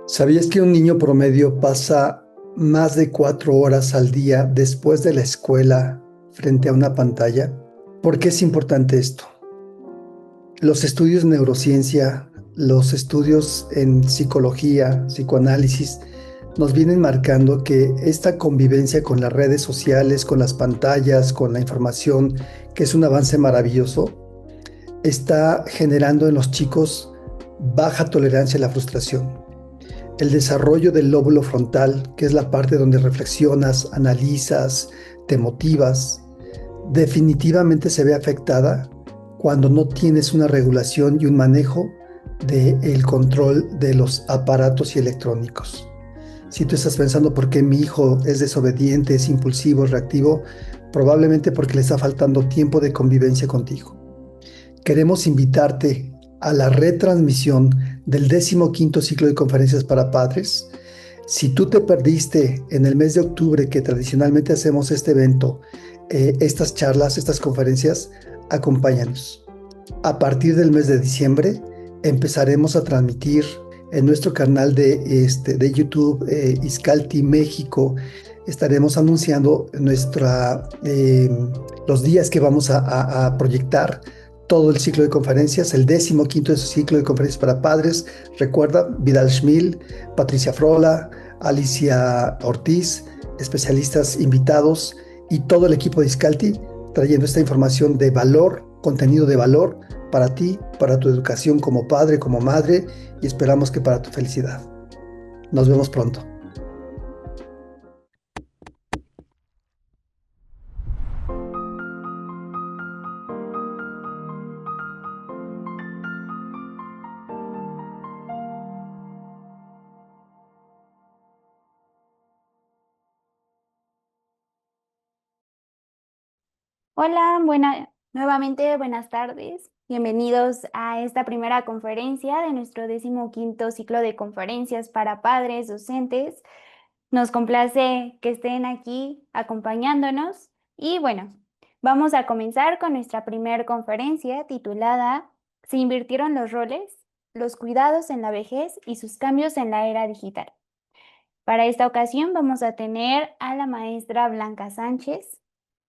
¿Sabías que un niño promedio pasa más de 4 horas al día después de la escuela frente a una pantalla? ¿Por qué es importante esto? Los estudios de neurociencia, los estudios en psicología, psicoanálisis, nos vienen marcando que esta convivencia con las redes sociales, con las pantallas, con la información, que es un avance maravilloso, está generando en los chicos baja tolerancia a la frustración. El desarrollo del lóbulo frontal, que es la parte donde reflexionas, analizas, te motivas, definitivamente se ve afectada cuando no tienes una regulación y un manejo del control de los aparatos y electrónicos. Si tú estás pensando por qué mi hijo es desobediente, es impulsivo, es reactivo, probablemente porque le está faltando tiempo de convivencia contigo. Queremos invitarte a la retransmisión del 15º ciclo de conferencias para padres. Si tú te perdiste en el mes de octubre, que tradicionalmente hacemos este evento, estas charlas, estas conferencias, acompáñanos. A partir del mes de diciembre empezaremos a transmitir en nuestro canal de YouTube, Iscalti México. Estaremos anunciando los días que vamos a proyectar todo el ciclo de conferencias, el 15º ciclo de conferencias para padres. Recuerda, Vidal Schmil, Patricia Frola, Alicia Ortiz, especialistas invitados y todo el equipo de Iscalti trayendo esta información de valor, contenido de valor para ti, para tu educación como padre, como madre y esperamos que para tu felicidad. Nos vemos pronto. Hola, nuevamente buenas tardes. Bienvenidos a esta primera conferencia de nuestro 15º ciclo de conferencias para padres, docentes. Nos complace que estén aquí acompañándonos y bueno, vamos a comenzar con nuestra primera conferencia titulada ¿Se invirtieron los roles, los cuidados en la vejez y sus cambios en la era digital? Para esta ocasión vamos a tener a la maestra Blanca Sánchez,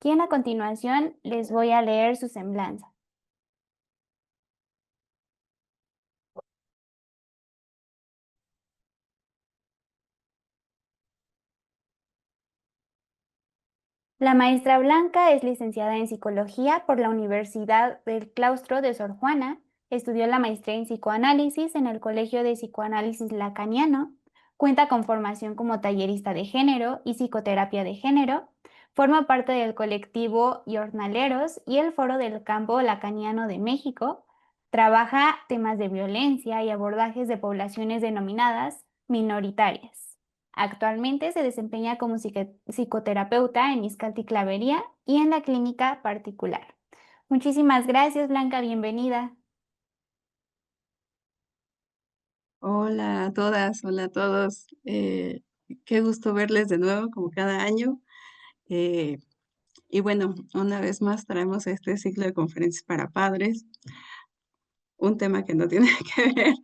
quien a continuación les voy a leer su semblanza. La maestra Blanca es licenciada en Psicología por la Universidad del Claustro de Sor Juana, estudió la maestría en Psicoanálisis en el Colegio de Psicoanálisis Lacaniano, cuenta con formación como tallerista de género y psicoterapia de género, forma parte del colectivo Jornaleros y el Foro del Campo Lacaniano de México, trabaja temas de violencia y abordajes de poblaciones denominadas minoritarias. Actualmente se desempeña como psicoterapeuta en Iscalti Clavería y en la clínica particular. Muchísimas gracias, Blanca, bienvenida. Hola a todas, hola a todos. Qué gusto verles de nuevo, como cada año. Eh, y bueno, una vez más traemos este ciclo de conferencias para padres, un tema que no tiene que ver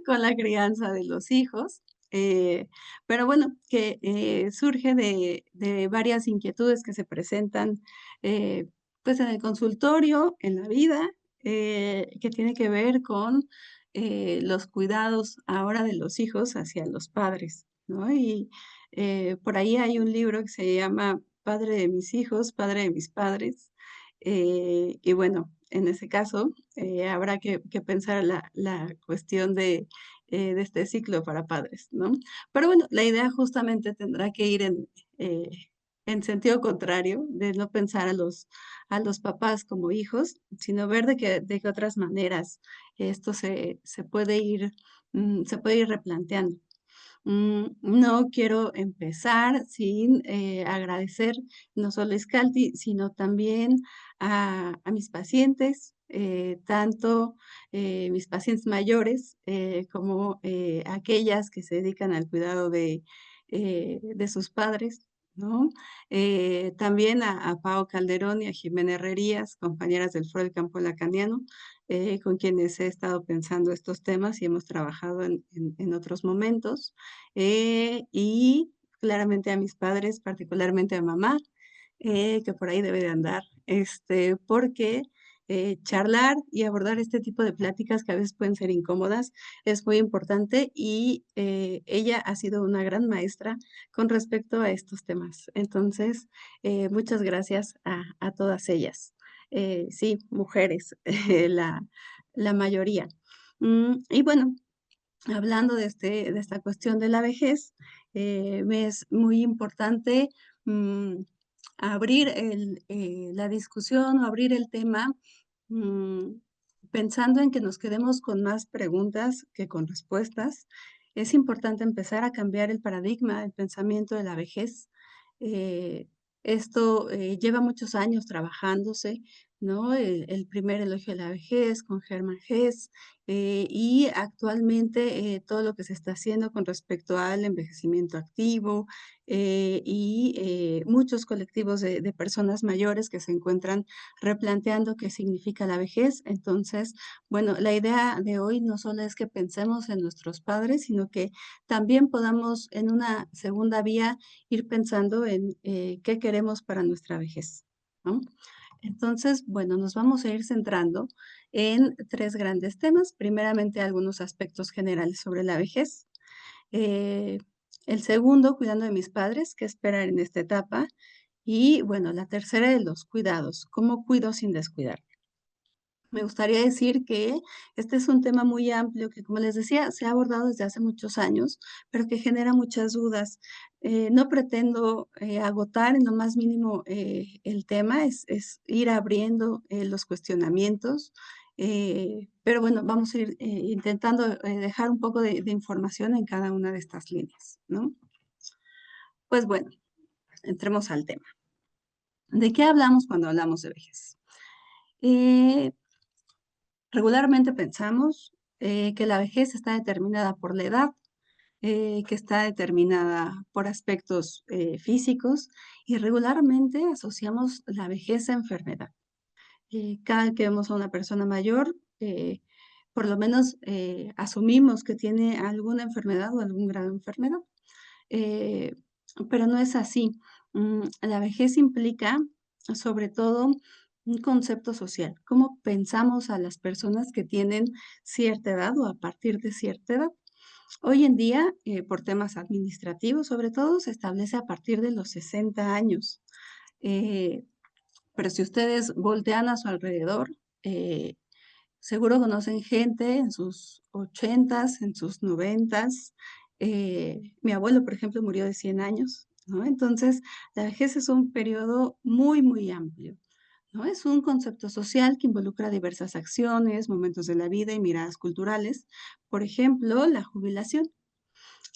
con la crianza de los hijos, eh, pero bueno, que surge de varias inquietudes que se presentan pues en el consultorio, en la vida, que tiene que ver con los cuidados ahora de los hijos hacia los padres, ¿no? Y por ahí hay un libro que se llama Padre de mis hijos, Padre de mis padres. Y bueno, en ese caso, habrá que pensar la cuestión de este ciclo para padres, ¿no? Pero bueno, la idea justamente tendrá que ir en sentido contrario, de no pensar a los papás como hijos, sino ver de qué otras maneras esto se puede ir replanteando. No quiero empezar sin agradecer no solo a Iscalti, sino también a mis pacientes, tanto mis pacientes mayores como aquellas que se dedican al cuidado de sus padres, ¿no? También a Pao Calderón y a Jimena Herrerías, compañeras del Foro del Campo Lacaniano, con quienes he estado pensando estos temas y hemos trabajado en otros momentos. Y claramente a mis padres, particularmente a mamá, que por ahí debe de andar, porque charlar y abordar este tipo de pláticas que a veces pueden ser incómodas es muy importante y ella ha sido una gran maestra con respecto a estos temas. Entonces, muchas gracias a todas ellas. Sí, mujeres, la, la mayoría. Y bueno, hablando de esta cuestión de la vejez, me es muy importante mm, abrir la discusión o abrir el tema mm, pensando en que nos quedemos con más preguntas que con respuestas. Es importante empezar a cambiar el paradigma, el pensamiento de la vejez. Eh, Esto lleva muchos años trabajándose, ¿no? El primer elogio de la vejez con Hermann Hesse, y actualmente todo lo que se está haciendo con respecto al envejecimiento activo y muchos colectivos de personas mayores que se encuentran replanteando qué significa la vejez. Entonces, bueno, la idea de hoy no solo es que pensemos en nuestros padres, sino que también podamos en una segunda vía ir pensando en qué queremos para nuestra vejez, ¿no? Entonces, bueno, nos vamos a ir centrando en tres grandes temas. Primeramente, algunos aspectos generales sobre la vejez. Eh, el segundo, cuidando de mis padres, qué esperar en esta etapa. Y bueno, la tercera de los cuidados, cómo cuido sin descuidar. Me gustaría decir que este es un tema muy amplio que, como les decía, se ha abordado desde hace muchos años, pero que genera muchas dudas. No pretendo agotar en lo más mínimo el tema, es ir abriendo los cuestionamientos, pero bueno, vamos a ir intentando dejar un poco de información en cada una de estas líneas, ¿no? Pues bueno, entremos al tema. ¿De qué hablamos cuando hablamos de vejez? Eh, Regularmente pensamos que la vejez está determinada por la edad, que está determinada por aspectos físicos y regularmente asociamos la vejez a enfermedad. Cada que vemos a una persona mayor, por lo menos asumimos que tiene alguna enfermedad o algún grado de enfermedad, eh, pero no es así. La vejez implica, sobre todo, un concepto social. ¿Cómo pensamos a las personas que tienen cierta edad o a partir de cierta edad? Hoy en día, por temas administrativos, sobre todo, se establece a partir de los 60 años. Eh, pero si ustedes voltean a su alrededor, eh, seguro conocen gente en sus 80s, en sus 90s. Mi abuelo, por ejemplo, murió de 100 años, ¿no? Entonces, la vejez es un periodo muy, muy amplio, ¿no? Es un concepto social que involucra diversas acciones, momentos de la vida y miradas culturales. Por ejemplo, la jubilación.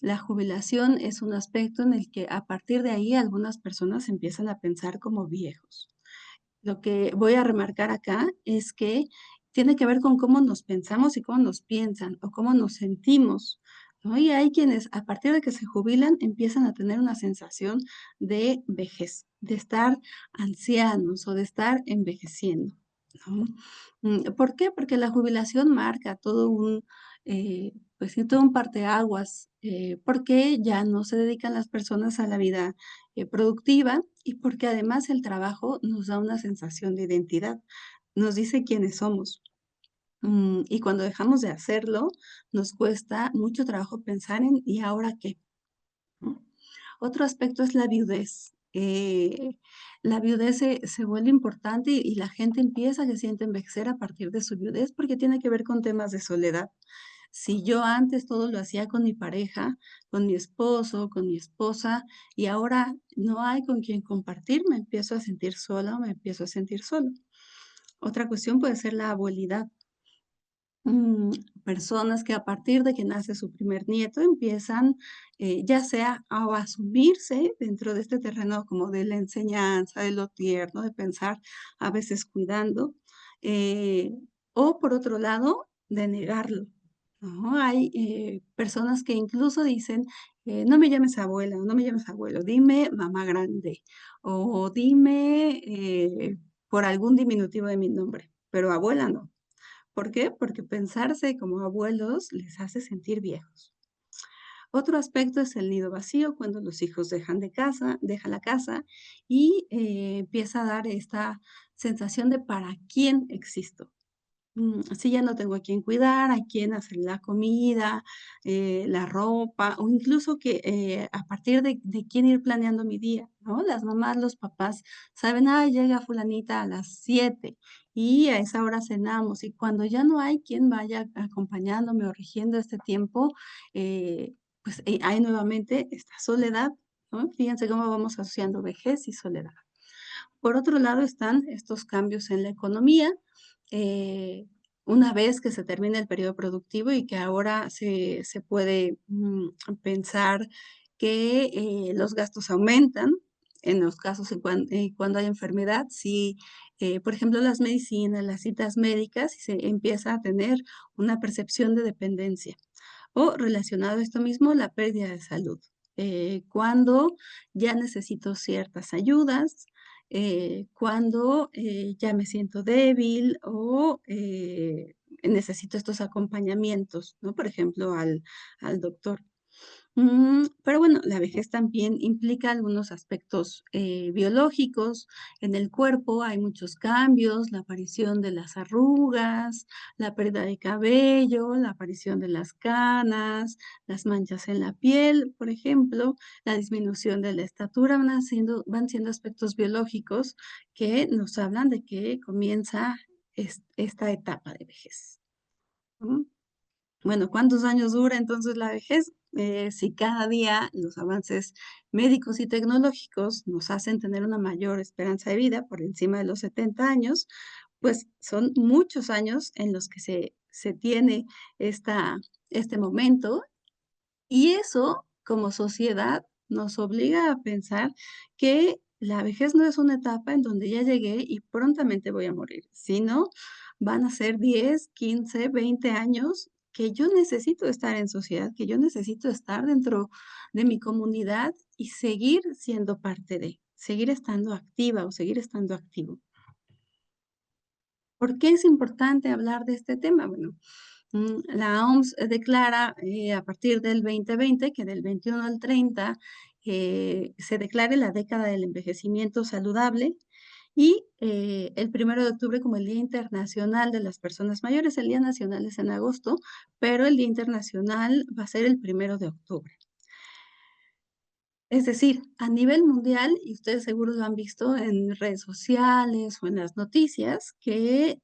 La jubilación es un aspecto en el que a partir de ahí algunas personas empiezan a pensar como viejos. Lo que voy a remarcar acá es que tiene que ver con cómo nos pensamos y cómo nos piensan o cómo nos sentimos, ¿no? Y hay quienes a partir de que se jubilan empiezan a tener una sensación de vejez, de estar ancianos o de estar envejeciendo, ¿no? ¿Por qué? Porque la jubilación marca todo un, pues sí, todo un parteaguas, porque ya no se dedican las personas a la vida productiva y porque además el trabajo nos da una sensación de identidad, nos dice quiénes somos. Y cuando dejamos de hacerlo, nos cuesta mucho trabajo pensar en ¿y ahora qué? ¿No? Otro aspecto es la viudez. La viudez se vuelve importante y la gente empieza a que siente envejecer a partir de su viudez porque tiene que ver con temas de soledad. Si yo antes todo lo hacía con mi pareja, con mi esposo, con mi esposa, y ahora no hay con quien compartir, me empiezo a sentir sola o me empiezo a sentir solo. Otra cuestión puede ser la abuelidad. Mm, Personas que a partir de que nace su primer nieto empiezan ya sea a asumirse dentro de este terreno como de la enseñanza, de lo tierno, de pensar a veces cuidando, eh, o por otro lado, de negarlo, ¿no? Hay personas que incluso dicen, no me llames abuela, o no me llames abuelo, dime mamá grande, o dime por algún diminutivo de mi nombre, pero abuela no. ¿Por qué? Porque pensarse como abuelos les hace sentir viejos. Otro aspecto es el nido vacío, cuando los hijos dejan la casa y empieza a dar esta sensación de ¿para quién existo? Si ya no tengo a quién cuidar, a quién hacer la comida, la ropa, o incluso que a partir de quién ir planeando mi día, ¿no? Las mamás, los papás saben, llega fulanita a las 7 y a esa hora cenamos. Y cuando ya no hay quien vaya acompañándome o rigiendo este tiempo, pues hay nuevamente esta soledad, ¿no? Fíjense cómo vamos asociando vejez y soledad. Por otro lado están estos cambios en la economía, eh, una vez que se termina el periodo productivo y que ahora se puede pensar que los gastos aumentan en los casos cuando hay enfermedad, si por ejemplo las medicinas, las citas médicas, y se empieza a tener una percepción de dependencia. O relacionado a esto mismo, la pérdida de salud. Cuando ya necesito ciertas ayudas, cuando ya me siento débil o necesito estos acompañamientos, ¿no? Por ejemplo, al doctor. Pero bueno, la vejez también implica algunos aspectos biológicos. En el cuerpo hay muchos cambios, la aparición de las arrugas, la pérdida de cabello, la aparición de las canas, las manchas en la piel, por ejemplo, la disminución de la estatura van siendo aspectos biológicos que nos hablan de que comienza esta etapa de vejez. ¿No? Bueno, ¿cuántos años dura entonces la vejez? Si cada día los avances médicos y tecnológicos nos hacen tener una mayor esperanza de vida por encima de los 70 años, pues son muchos años en los que se tiene este momento y eso, como sociedad, nos obliga a pensar que la vejez no es una etapa en donde ya llegué y prontamente voy a morir, sino van a ser 10, 15, 20 años que yo necesito estar en sociedad, que yo necesito estar dentro de mi comunidad y seguir siendo parte de, seguir estando activa o seguir estando activo. ¿Por qué es importante hablar de este tema? Bueno, la OMS declara a partir del 2020 que del 21 al 30 se declare la década del envejecimiento saludable y el 1 de octubre como el Día Internacional de las Personas Mayores. El Día Nacional es en agosto, pero el Día Internacional va a ser el 1 de octubre. Es decir, a nivel mundial, y ustedes seguro lo han visto en redes sociales o en las noticias, que,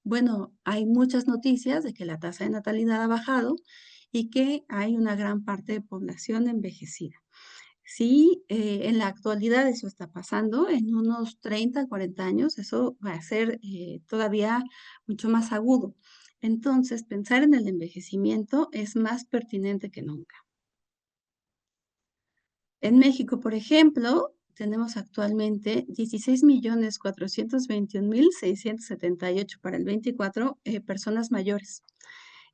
bueno, hay muchas noticias de que la tasa de natalidad ha bajado y que hay una gran parte de población envejecida. Sí, en la actualidad eso está pasando, en unos 30, 40 años, eso va a ser todavía mucho más agudo. Entonces, pensar en el envejecimiento es más pertinente que nunca. En México, por ejemplo, tenemos actualmente 16.421.678 para el 24 personas mayores.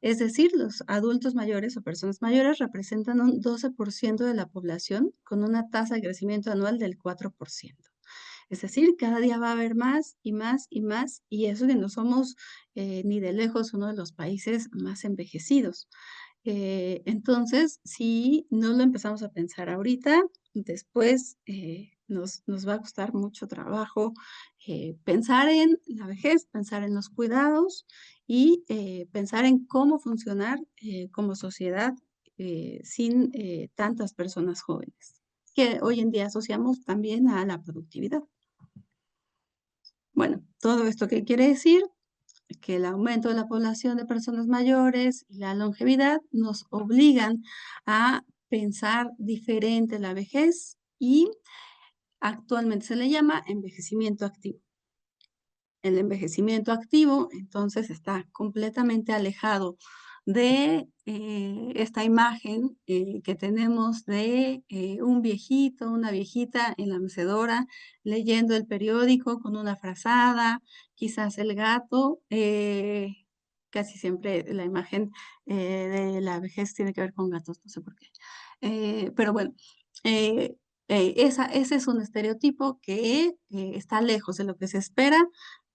Es decir, los adultos mayores o personas mayores representan un 12% de la población con una tasa de crecimiento anual del 4%. Es decir, cada día va a haber más y más y más, y eso que no somos ni de lejos uno de los países más envejecidos. Entonces, si no lo empezamos a pensar ahorita, después nos va a costar mucho trabajo pensar en la vejez, pensar en los cuidados y pensar en cómo funcionar como sociedad sin tantas personas jóvenes, que hoy en día asociamos también a la productividad. Bueno, ¿todo esto qué quiere decir? Que el aumento de la población de personas mayores y la longevidad nos obligan a pensar diferente la vejez y actualmente se le llama envejecimiento activo. El envejecimiento activo, entonces, está completamente alejado de esta imagen que tenemos de un viejito, una viejita en la mecedora leyendo el periódico con una frazada, quizás el gato. Casi siempre la imagen de la vejez tiene que ver con gatos, no sé por qué. Pero bueno, eh, ese es un estereotipo que está lejos de lo que se espera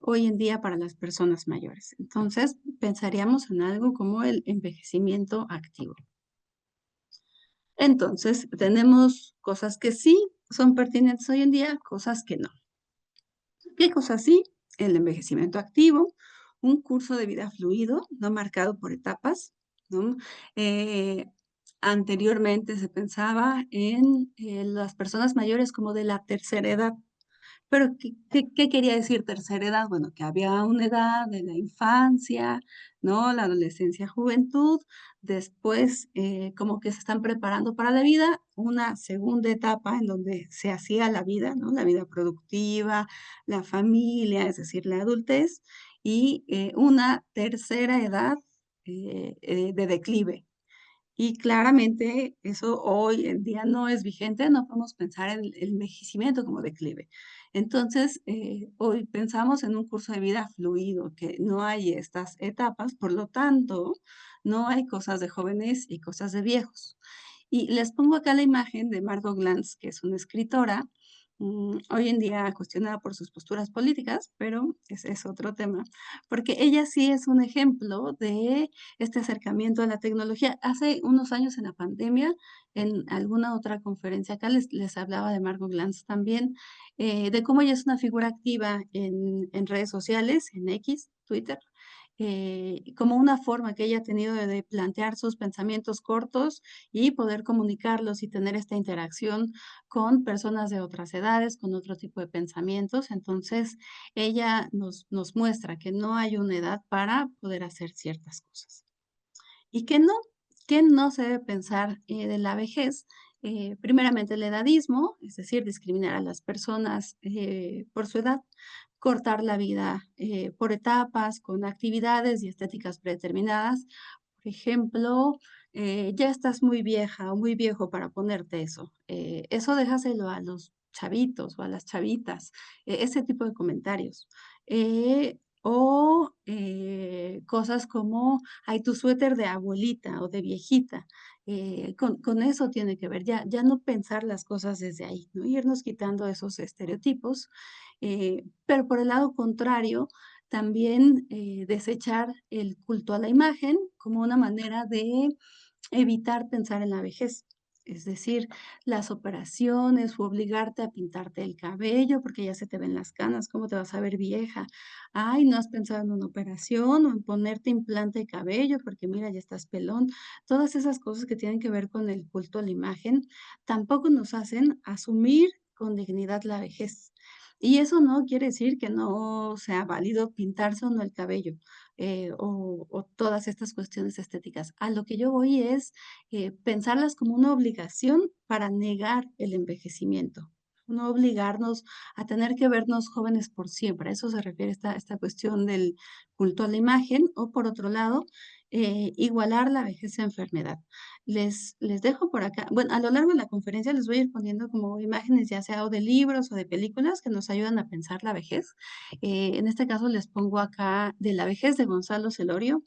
hoy en día para las personas mayores. Entonces, pensaríamos en algo como el envejecimiento activo. Entonces, tenemos cosas que sí son pertinentes hoy en día, cosas que no. ¿Qué cosas sí? El envejecimiento activo, un curso de vida fluido, no marcado por etapas, ¿no? Anteriormente se pensaba en las personas mayores como de la tercera edad. Pero, ¿qué quería decir tercera edad? Bueno, que había una edad de la infancia, ¿no? La adolescencia, juventud, después, como que se están preparando para la vida, una segunda etapa en donde se hacía la vida, ¿no? La vida productiva, la familia, es decir, la adultez, y, una tercera edad, de declive. Y claramente eso hoy en día no es vigente, no podemos pensar en el envejecimiento como declive. Entonces, hoy pensamos en un curso de vida fluido, que no hay estas etapas, por lo tanto, no hay cosas de jóvenes y cosas de viejos. Y les pongo acá la imagen de Margot Glantz, que es una escritora, hoy en día cuestionada por sus posturas políticas, pero ese es otro tema, porque ella sí es un ejemplo de este acercamiento a la tecnología. Hace unos años en la pandemia, en alguna otra conferencia acá les hablaba de Margot Glantz también, de cómo ella es una figura activa en redes sociales, en X, Twitter, como una forma que ella ha tenido de plantear sus pensamientos cortos y poder comunicarlos y tener esta interacción con personas de otras edades, con otro tipo de pensamientos. Entonces, ella nos muestra que no hay una edad para poder hacer ciertas cosas. Y que no se debe pensar de la vejez. Primeramente, el edadismo, es decir, discriminar a las personas por su edad, cortar la vida por etapas, con actividades y estéticas predeterminadas. Por ejemplo, ya estás muy vieja o muy viejo para ponerte eso. Eso déjaselo a los chavitos o a las chavitas, ese tipo de comentarios. Cosas como, ay, tu suéter de abuelita o de viejita. Con eso tiene que ver, ya no pensar las cosas desde ahí, ¿no? Irnos quitando esos estereotipos. Pero por el lado contrario, también desechar el culto a la imagen como una manera de evitar pensar en la vejez. Es decir, las operaciones o obligarte a pintarte el cabello porque ya se te ven las canas, ¿cómo te vas a ver vieja? Ay, no has pensado en una operación o en ponerte implante de cabello porque mira, ya estás pelón. Todas esas cosas que tienen que ver con el culto a la imagen tampoco nos hacen asumir con dignidad la vejez. Y eso no quiere decir que no sea válido pintarse o no el cabello o todas estas cuestiones estéticas. A lo que yo voy es pensarlas como una obligación para negar el envejecimiento, no obligarnos a tener que vernos jóvenes por siempre. A eso se refiere esta cuestión del culto a la imagen, o por otro lado, igualar la vejez a enfermedad. Les dejo por acá, bueno, a lo largo de la conferencia les voy a ir poniendo como imágenes, ya sea o de libros o de películas que nos ayudan a pensar la vejez. En este caso les pongo acá de la vejez de Gonzalo Celorio.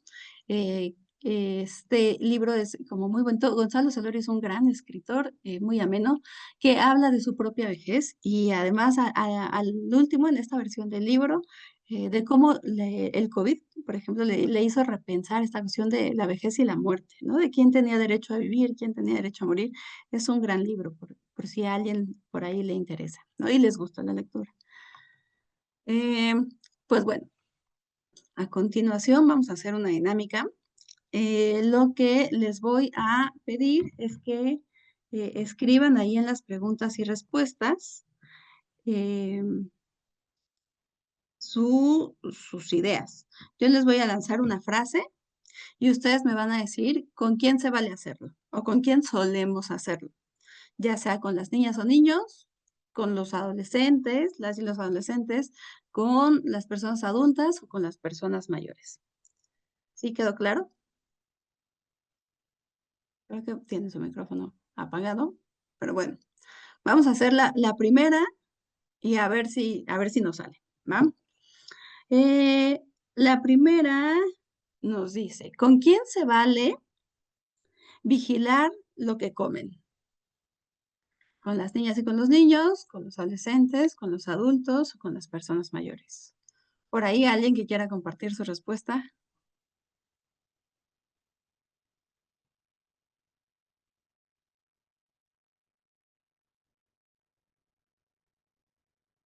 Este libro es como muy bueno. Gonzalo Celorio es un gran escritor, muy ameno, que habla de su propia vejez y además al último en esta versión del libro, de cómo el COVID, por ejemplo, le hizo repensar esta cuestión de la vejez y la muerte, ¿no? De quién tenía derecho a vivir, quién tenía derecho a morir. Es un gran libro, por si a alguien por ahí le interesa, ¿no? Y les gusta la lectura. Eh, pues bueno, a continuación vamos a hacer una dinámica. Lo que les voy a pedir es que escriban ahí en las preguntas y respuestas eh, sus ideas. Yo les voy a lanzar una frase y ustedes me van a decir con quién se vale hacerlo o con quién solemos hacerlo, ya sea con las niñas o niños, con los adolescentes, las y los adolescentes, con las personas adultas o con las personas mayores. ¿Sí quedó claro? Creo que tiene su micrófono apagado, pero bueno, vamos a hacer la primera y a ver si nos sale, ¿va? La primera nos dice, ¿con quién se vale vigilar lo que comen? ¿Con las niñas y con los niños, con los adolescentes, con los adultos o con las personas mayores? Por ahí alguien que quiera compartir su respuesta.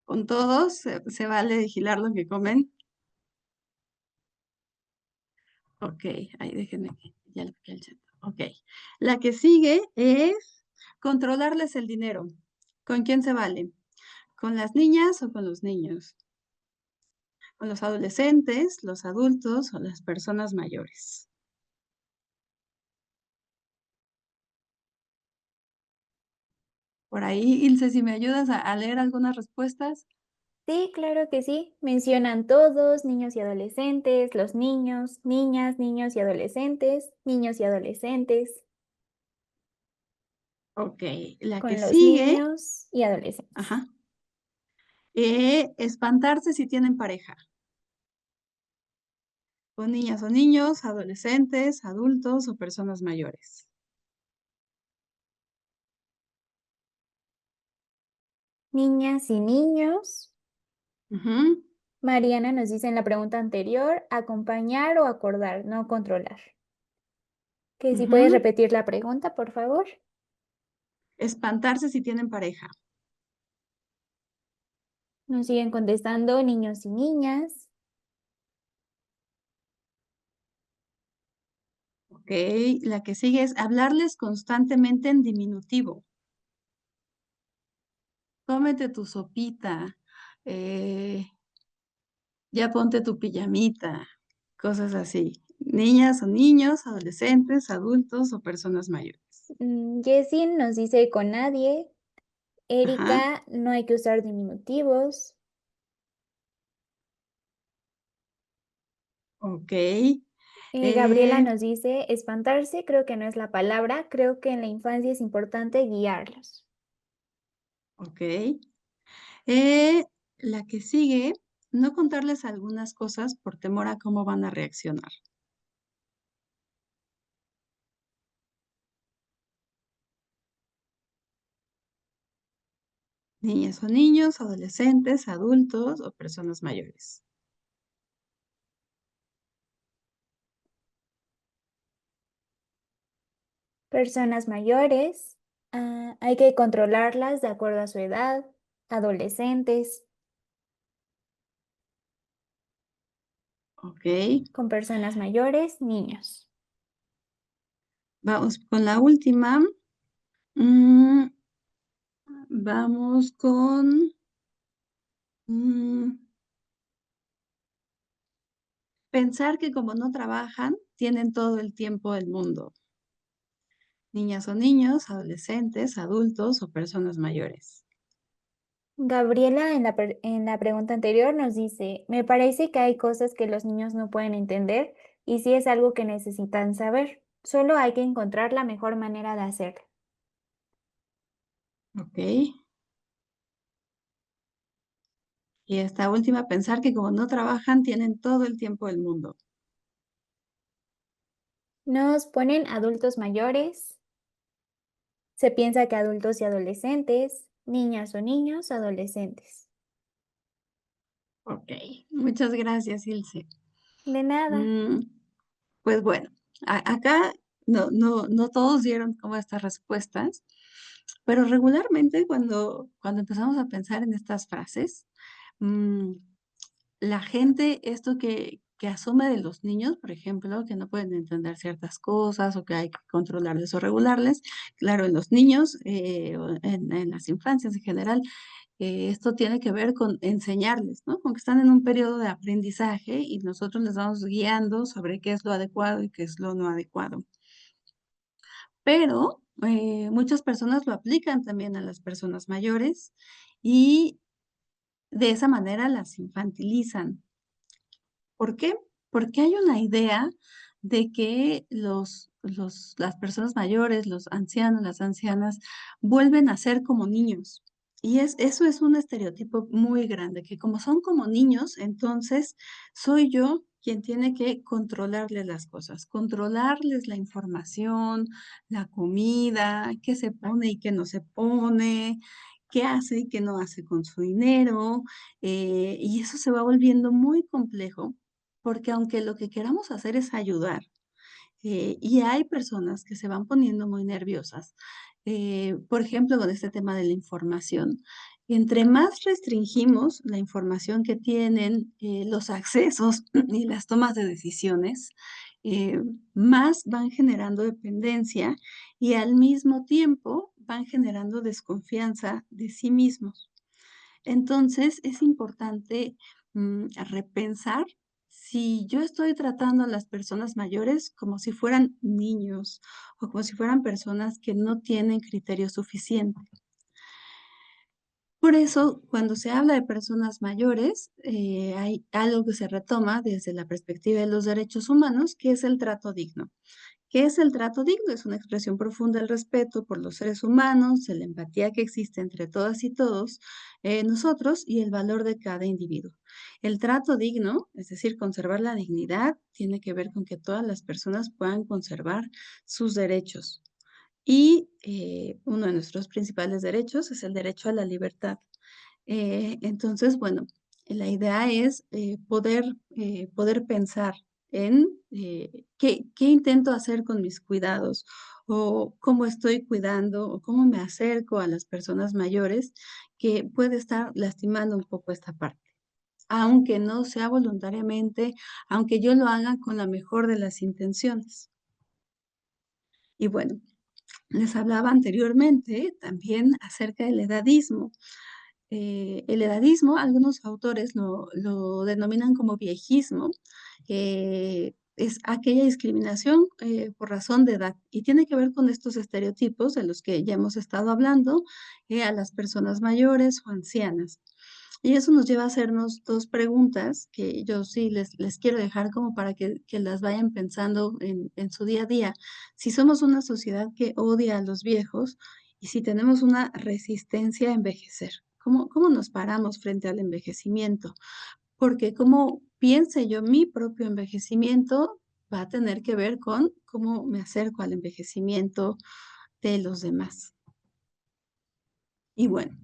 Con todos, se vale vigilar lo que comen. Ok, ahí déjenme que ya le piqué el chat. Ok. La que sigue es controlarles el dinero. ¿Con quién se vale? ¿Con las niñas o con los niños? ¿Con los adolescentes, los adultos o las personas mayores? Por ahí, Ilse, si me ayudas a leer algunas respuestas. Sí, claro que sí. Mencionan todos, niños y adolescentes, los niños, niñas, niños y adolescentes, niños y adolescentes, Ok, la que con los sigue, niños y adolescentes. ajá, espantarse si tienen pareja. Con niñas o niños, adolescentes, adultos o personas mayores. Niñas y niños. Ujú, Mariana nos dice en la pregunta anterior, acompañar o acordar, no controlar. Que si puedes ujú. repetir la pregunta, por favor. Espantarse si tienen pareja. Nos siguen contestando niños y niñas. Ok, la que sigue es hablarles constantemente en diminutivo. Cómete tu sopita, eh, ya ponte tu pijamita, cosas así. Niñas o niños, adolescentes, adultos o personas mayores. Jessie nos dice con nadie. Ajá, Erika, no hay que usar diminutivos. ok. Gabriela eh, nos dice, espantarse creo que no es la palabra, creo que en la infancia es importante guiarlos. ok. La que sigue, no contarles algunas cosas por temor a cómo van a reaccionar. Niñas o niños, adolescentes, adultos o personas mayores. Personas mayores, hay que controlarlas de acuerdo a su edad. Adolescentes, Ok. con personas mayores, niños. Vamos con la última. Mm, vamos con mm, pensar que como no trabajan, tienen todo el tiempo del mundo. Niñas o niños, adolescentes, adultos o personas mayores. Gabriela en la pregunta anterior nos dice, me parece que hay cosas que los niños no pueden entender y sí es algo que necesitan saber. Solo hay que encontrar la mejor manera de hacerlo. Ok. Y esta última, pensar que como no trabajan, tienen todo el tiempo del mundo. Nos ponen adultos mayores. Se piensa que adultos y adolescentes, niñas o niños, adolescentes. Ok. Muchas gracias, Ilse. De nada. Mm, pues bueno, acá no todos dieron como estas respuestas, pero regularmente cuando empezamos a pensar en estas frases, mm, la gente, esto que asume de los niños, por ejemplo, que no pueden entender ciertas cosas o que hay que controlarles o regularles, claro, en los niños, o en las infancias en general, esto tiene que ver con enseñarles, ¿no? Con que están en un periodo de aprendizaje y nosotros les vamos guiando sobre qué es lo adecuado y qué es lo no adecuado. Pero muchas personas lo aplican también a las personas mayores y de esa manera las infantilizan. ¿Por qué? Porque hay una idea de que las personas mayores, los ancianos, las ancianas, vuelven a ser como niños. Y eso es un estereotipo muy grande, que como son como niños, entonces soy yo quien tiene que controlarles las cosas, controlarles la información, la comida, qué se pone y qué no se pone, qué hace y qué no hace con su dinero, y eso se va volviendo muy complejo, porque aunque lo que queramos hacer es ayudar, y hay personas que se van poniendo muy nerviosas, por ejemplo, con este tema de la información. Entre más restringimos la información que tienen, los accesos y las tomas de decisiones, eh, más van generando dependencia y al mismo tiempo van generando desconfianza de sí mismos. Entonces, es importante, repensar si yo estoy tratando a las personas mayores como si fueran niños o como si fueran personas que no tienen criterio suficiente. Por eso, cuando se habla de personas mayores, hay algo que se retoma desde la perspectiva de los derechos humanos, que es el trato digno. ¿Qué es el trato digno? Es una expresión profunda del respeto por los seres humanos, de la empatía que existe entre todas y todos nosotros y el valor de cada individuo. El trato digno, es decir, conservar la dignidad, tiene que ver con que todas las personas puedan conservar sus derechos. Y uno de nuestros principales derechos es el derecho a la libertad. Entonces, bueno, la idea es poder pensar en qué intento hacer con mis cuidados o cómo estoy cuidando o cómo me acerco a las personas mayores que puede estar lastimando un poco esta parte. Aunque no sea voluntariamente, aunque yo lo haga con la mejor de las intenciones. Y bueno, les hablaba anteriormente también acerca del edadismo. El edadismo, algunos autores lo denominan como viejismo, es aquella discriminación por razón de edad y tiene que ver con estos estereotipos de los que ya hemos estado hablando, a las personas mayores o ancianas. Y eso nos lleva a hacernos dos preguntas que yo sí les quiero dejar como para que las vayan pensando en su día a día. Si somos una sociedad que odia a los viejos y si tenemos una resistencia a envejecer, ¿cómo nos paramos frente al envejecimiento? Porque cómo piense yo mi propio envejecimiento va a tener que ver con cómo me acerco al envejecimiento de los demás. Y bueno,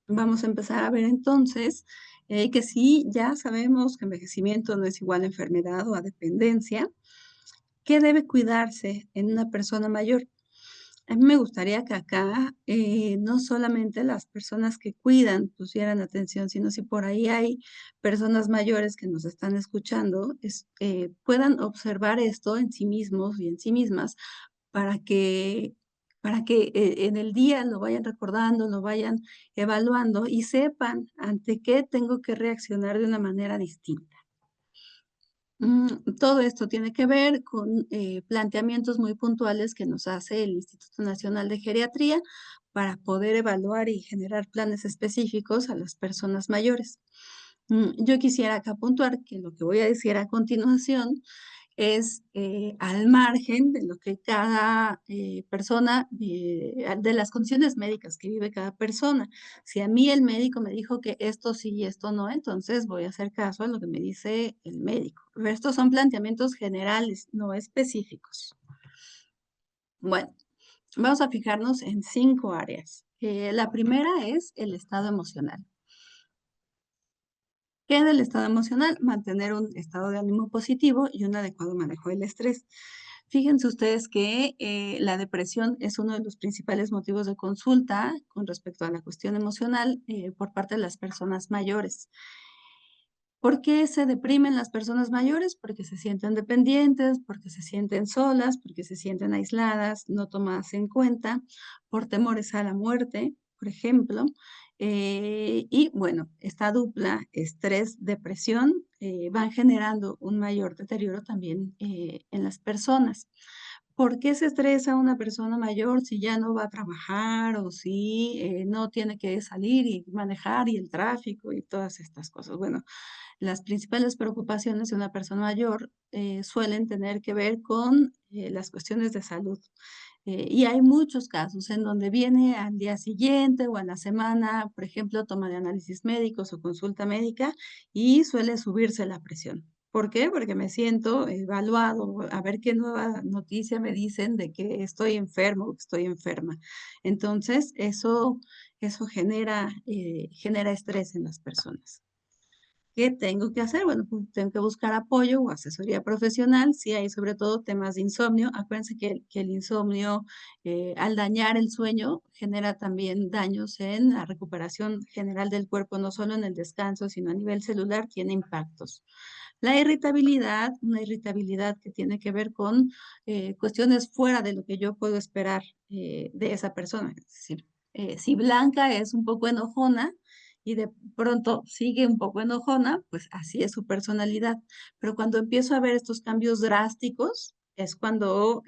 vamos a empezar a ver entonces que sí, ya sabemos que envejecimiento no es igual a enfermedad o a dependencia, ¿qué debe cuidarse en una persona mayor? A mí me gustaría que acá no solamente las personas que cuidan pusieran atención, sino si por ahí hay personas mayores que nos están escuchando, puedan observar esto en sí mismos y en sí mismas para que, en el día lo vayan recordando, lo vayan evaluando y sepan ante qué tengo que reaccionar de una manera distinta. Todo esto tiene que ver con planteamientos muy puntuales que nos hace el Instituto Nacional de Geriatría para poder evaluar y generar planes específicos a las personas mayores. Yo quisiera acá puntuar que lo que voy a decir a continuación es al margen de lo que cada persona, de las condiciones médicas que vive cada persona. Si a mí el médico me dijo que esto sí y esto no, entonces voy a hacer caso a lo que me dice el médico. Pero estos son planteamientos generales, no específicos. Bueno, vamos a fijarnos en 5 áreas. La primera es el estado emocional. ¿Qué del estado emocional? Mantener un estado de ánimo positivo y un adecuado manejo del estrés. Fíjense ustedes que la depresión es uno de los principales motivos de consulta con respecto a la cuestión emocional por parte de las personas mayores. ¿Por qué se deprimen las personas mayores? Porque se sienten dependientes, porque se sienten solas, porque se sienten aisladas, no tomadas en cuenta, por temores a la muerte, por ejemplo. Y bueno, esta dupla, estrés, depresión, van generando un mayor deterioro también en las personas. ¿Por qué se estresa una persona mayor si ya no va a trabajar o si no tiene que salir y manejar y el tráfico y todas estas cosas? Bueno, las principales preocupaciones de una persona mayor suelen tener que ver con las cuestiones de salud. Y hay muchos casos en donde viene al día siguiente o a la semana, por ejemplo, toma de análisis médicos o consulta médica y suele subirse la presión. ¿Por qué? Porque me siento evaluado, a ver qué nueva noticia me dicen de que estoy enfermo o que estoy enferma. Entonces, eso genera estrés en las personas. ¿Qué tengo que hacer? Bueno, pues tengo que buscar apoyo o asesoría profesional si hay sobre todo temas de insomnio. Acuérdense que el insomnio, al dañar el sueño, genera también daños en la recuperación general del cuerpo, no solo en el descanso, sino a nivel celular, tiene impactos. La irritabilidad, una irritabilidad que tiene que ver con cuestiones fuera de lo que yo puedo esperar de esa persona. Es decir, si Blanca es un poco enojona, y de pronto sigue un poco enojona, pues así es su personalidad. Pero cuando empiezo a ver estos cambios drásticos, es cuando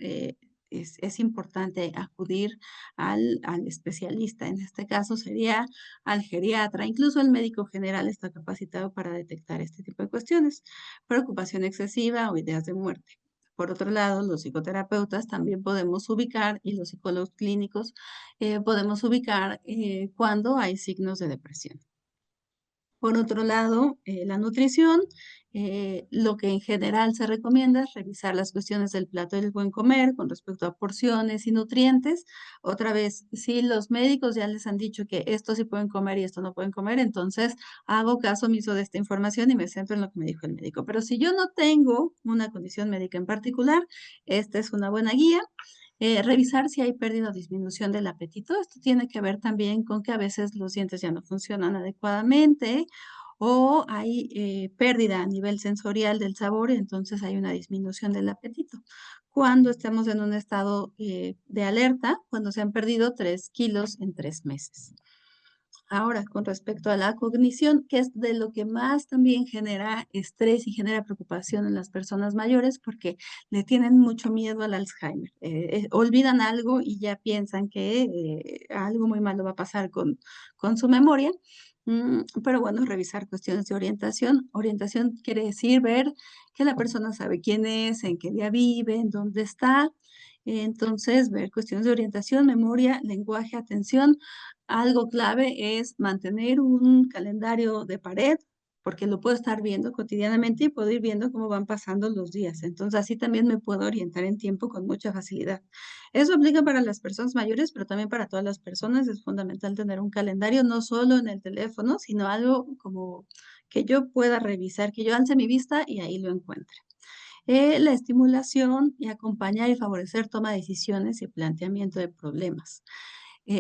es importante acudir al especialista. En este caso sería al geriatra. Incluso el médico general está capacitado para detectar este tipo de cuestiones. Preocupación excesiva o ideas de muerte. Por otro lado, los psicoterapeutas también podemos ubicar, y los psicólogos clínicos podemos ubicar cuando hay signos de depresión. Por otro lado, la nutrición, lo que en general se recomienda es revisar las cuestiones del plato del buen comer con respecto a porciones y nutrientes. Otra vez, si los médicos ya les han dicho que esto sí pueden comer y esto no pueden comer, entonces hago caso omiso de esta información y me centro en lo que me dijo el médico. Pero si yo no tengo una condición médica en particular, esta es una buena guía. Revisar si hay pérdida o disminución del apetito. Esto tiene que ver también con que a veces los dientes ya no funcionan adecuadamente o hay pérdida a nivel sensorial del sabor, y entonces hay una disminución del apetito. Cuando estamos en un estado de alerta, cuando se han perdido 3 kilos en 3 meses. Ahora, con respecto a la cognición, que es de lo que más también genera estrés y genera preocupación en las personas mayores, porque le tienen mucho miedo al Alzheimer. Olvidan algo y ya piensan que algo muy malo va a pasar con su memoria. Pero bueno, revisar cuestiones de orientación. Orientación quiere decir ver que la persona sabe quién es, en qué día vive, en dónde está. Entonces, ver cuestiones de orientación, memoria, lenguaje, atención. Algo clave es mantener un calendario de pared, porque lo puedo estar viendo cotidianamente y puedo ir viendo cómo van pasando los días. Entonces, así también me puedo orientar en tiempo con mucha facilidad. Eso aplica para las personas mayores, pero también para todas las personas. Es fundamental tener un calendario, no solo en el teléfono, sino algo como que yo pueda revisar, que yo alce mi vista y ahí lo encuentre. La estimulación y acompañar y favorecer toma de decisiones y planteamiento de problemas.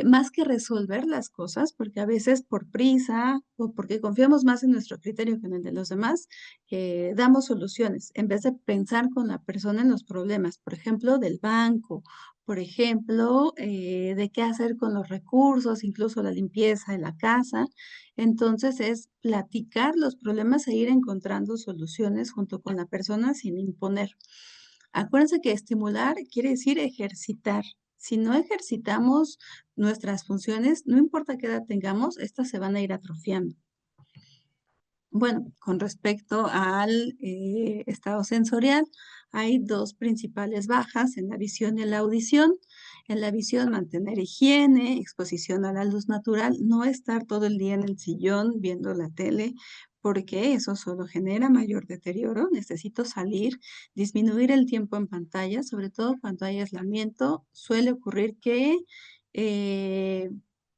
Más que resolver las cosas, porque a veces por prisa o porque confiamos más en nuestro criterio que en el de los demás, damos soluciones en vez de pensar con la persona en los problemas, por ejemplo, del banco, por ejemplo, de qué hacer con los recursos, incluso la limpieza de la casa. Entonces es platicar los problemas e ir encontrando soluciones junto con la persona sin imponer. Acuérdense que estimular quiere decir ejercitar. Si no ejercitamos nuestras funciones, no importa qué edad tengamos, estas se van a ir atrofiando. Bueno, con respecto al estado sensorial, hay dos principales bajas en la visión y en la audición. En la visión, mantener higiene, exposición a la luz natural, no estar todo el día en el sillón viendo la tele, porque eso solo genera mayor deterioro. Necesito salir, disminuir el tiempo en pantalla, sobre todo cuando hay aislamiento. Suele ocurrir que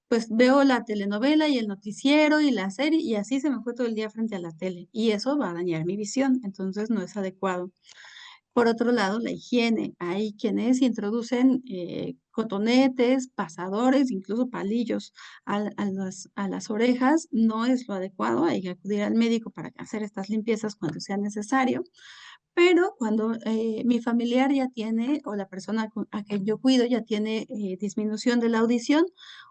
pues veo la telenovela y el noticiero y la serie y así se me fue todo el día frente a la tele y eso va a dañar mi visión, entonces no es adecuado. Por otro lado, la higiene. Hay quienes introducen cotonetes, pasadores, incluso palillos a las orejas. No es lo adecuado, hay que acudir al médico para hacer estas limpiezas cuando sea necesario. Pero cuando mi familiar ya tiene, o la persona a quien yo cuido ya tiene disminución de la audición,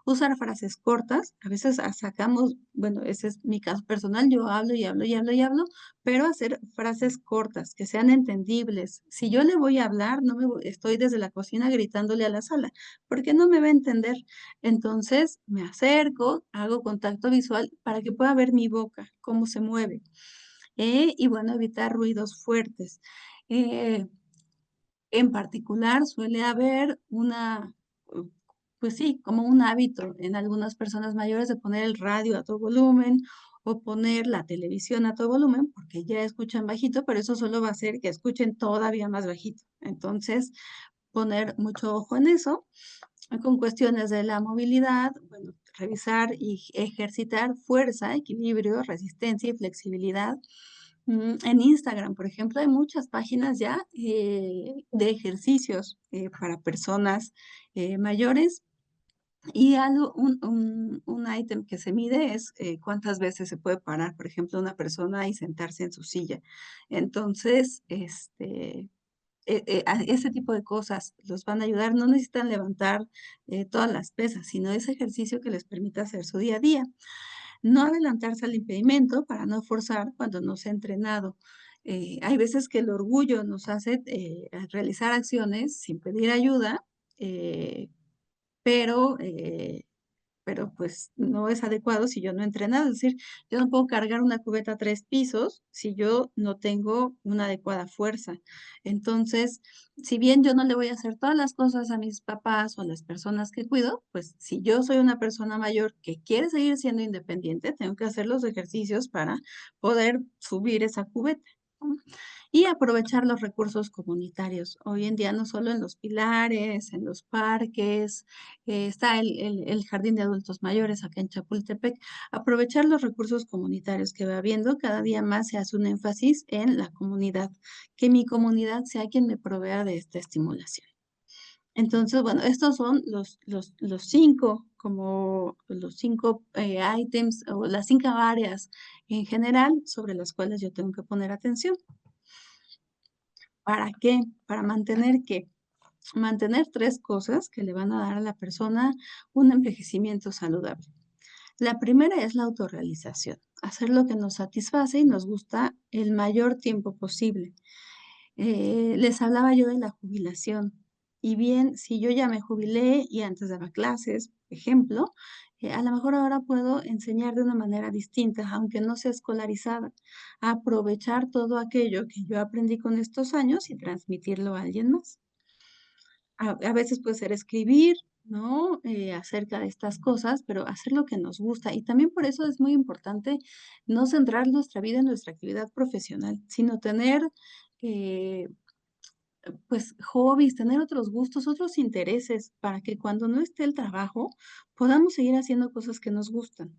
usar frases cortas. A veces sacamos, bueno, ese es mi caso personal, yo hablo y hablo y hablo y hablo, pero hacer frases cortas, que sean entendibles. Si yo le voy a hablar, no estoy desde la cocina gritándole a la sala, porque no me va a entender. Entonces me acerco, hago contacto visual para que pueda ver mi boca, cómo se mueve. Y bueno, evitar ruidos fuertes. Eh, en particular, suele haber una pues sí, como un hábito en algunas personas mayores de poner el radio a todo volumen o poner la televisión a todo volumen, porque ya escuchan bajito, pero eso solo va a hacer que escuchen todavía más bajito. Entonces, poner mucho ojo en eso. Con cuestiones de la movilidad, bueno, revisar y ejercitar fuerza, equilibrio, resistencia y flexibilidad. En Instagram, por ejemplo, hay muchas páginas ya de ejercicios para personas mayores. Y algo, un ítem que se mide es cuántas veces se puede parar, por ejemplo, una persona y sentarse en su silla. Entonces, ese tipo de cosas los van a ayudar. No necesitan levantar todas las pesas, sino ese ejercicio que les permita hacer su día a día. No adelantarse al impedimento para no forzar cuando no se ha entrenado. Hay veces que el orgullo nos hace realizar acciones sin pedir ayuda, eh, pero pues no es adecuado si yo no he entrenado. Es decir, yo no puedo cargar una cubeta 3 pisos si yo no tengo una adecuada fuerza. Entonces, si bien yo no le voy a hacer todas las cosas a mis papás o a las personas que cuido, pues si yo soy una persona mayor que quiere seguir siendo independiente, tengo que hacer los ejercicios para poder subir esa cubeta, ¿no? Y aprovechar los recursos comunitarios. Hoy en día no solo en los pilares, en los parques, está el jardín de adultos mayores acá en Chapultepec. Aprovechar los recursos comunitarios que va habiendo, cada día más se hace un énfasis en la comunidad, que mi comunidad sea quien me provea de esta estimulación. Entonces, bueno, estos son los 5, como los 5 ítems o las 5 áreas en general sobre las cuales yo tengo que poner atención. ¿Para qué? Para mantener qué. Mantener 3 cosas que le van a dar a la persona un envejecimiento saludable. La primera es la autorrealización, hacer lo que nos satisface y nos gusta el mayor tiempo posible. Les hablaba yo de la jubilación. Y bien, si yo ya me jubilé y antes daba clases, por ejemplo, a lo mejor ahora puedo enseñar de una manera distinta, aunque no sea escolarizada, aprovechar todo aquello que yo aprendí con estos años y transmitirlo a alguien más. A veces puede ser escribir, ¿no? Acerca de estas cosas, pero hacer lo que nos gusta. Y también por eso es muy importante no centrar nuestra vida en nuestra actividad profesional, sino tener, eh, pues, hobbies, tener otros gustos, otros intereses, para que cuando no esté el trabajo, podamos seguir haciendo cosas que nos gustan.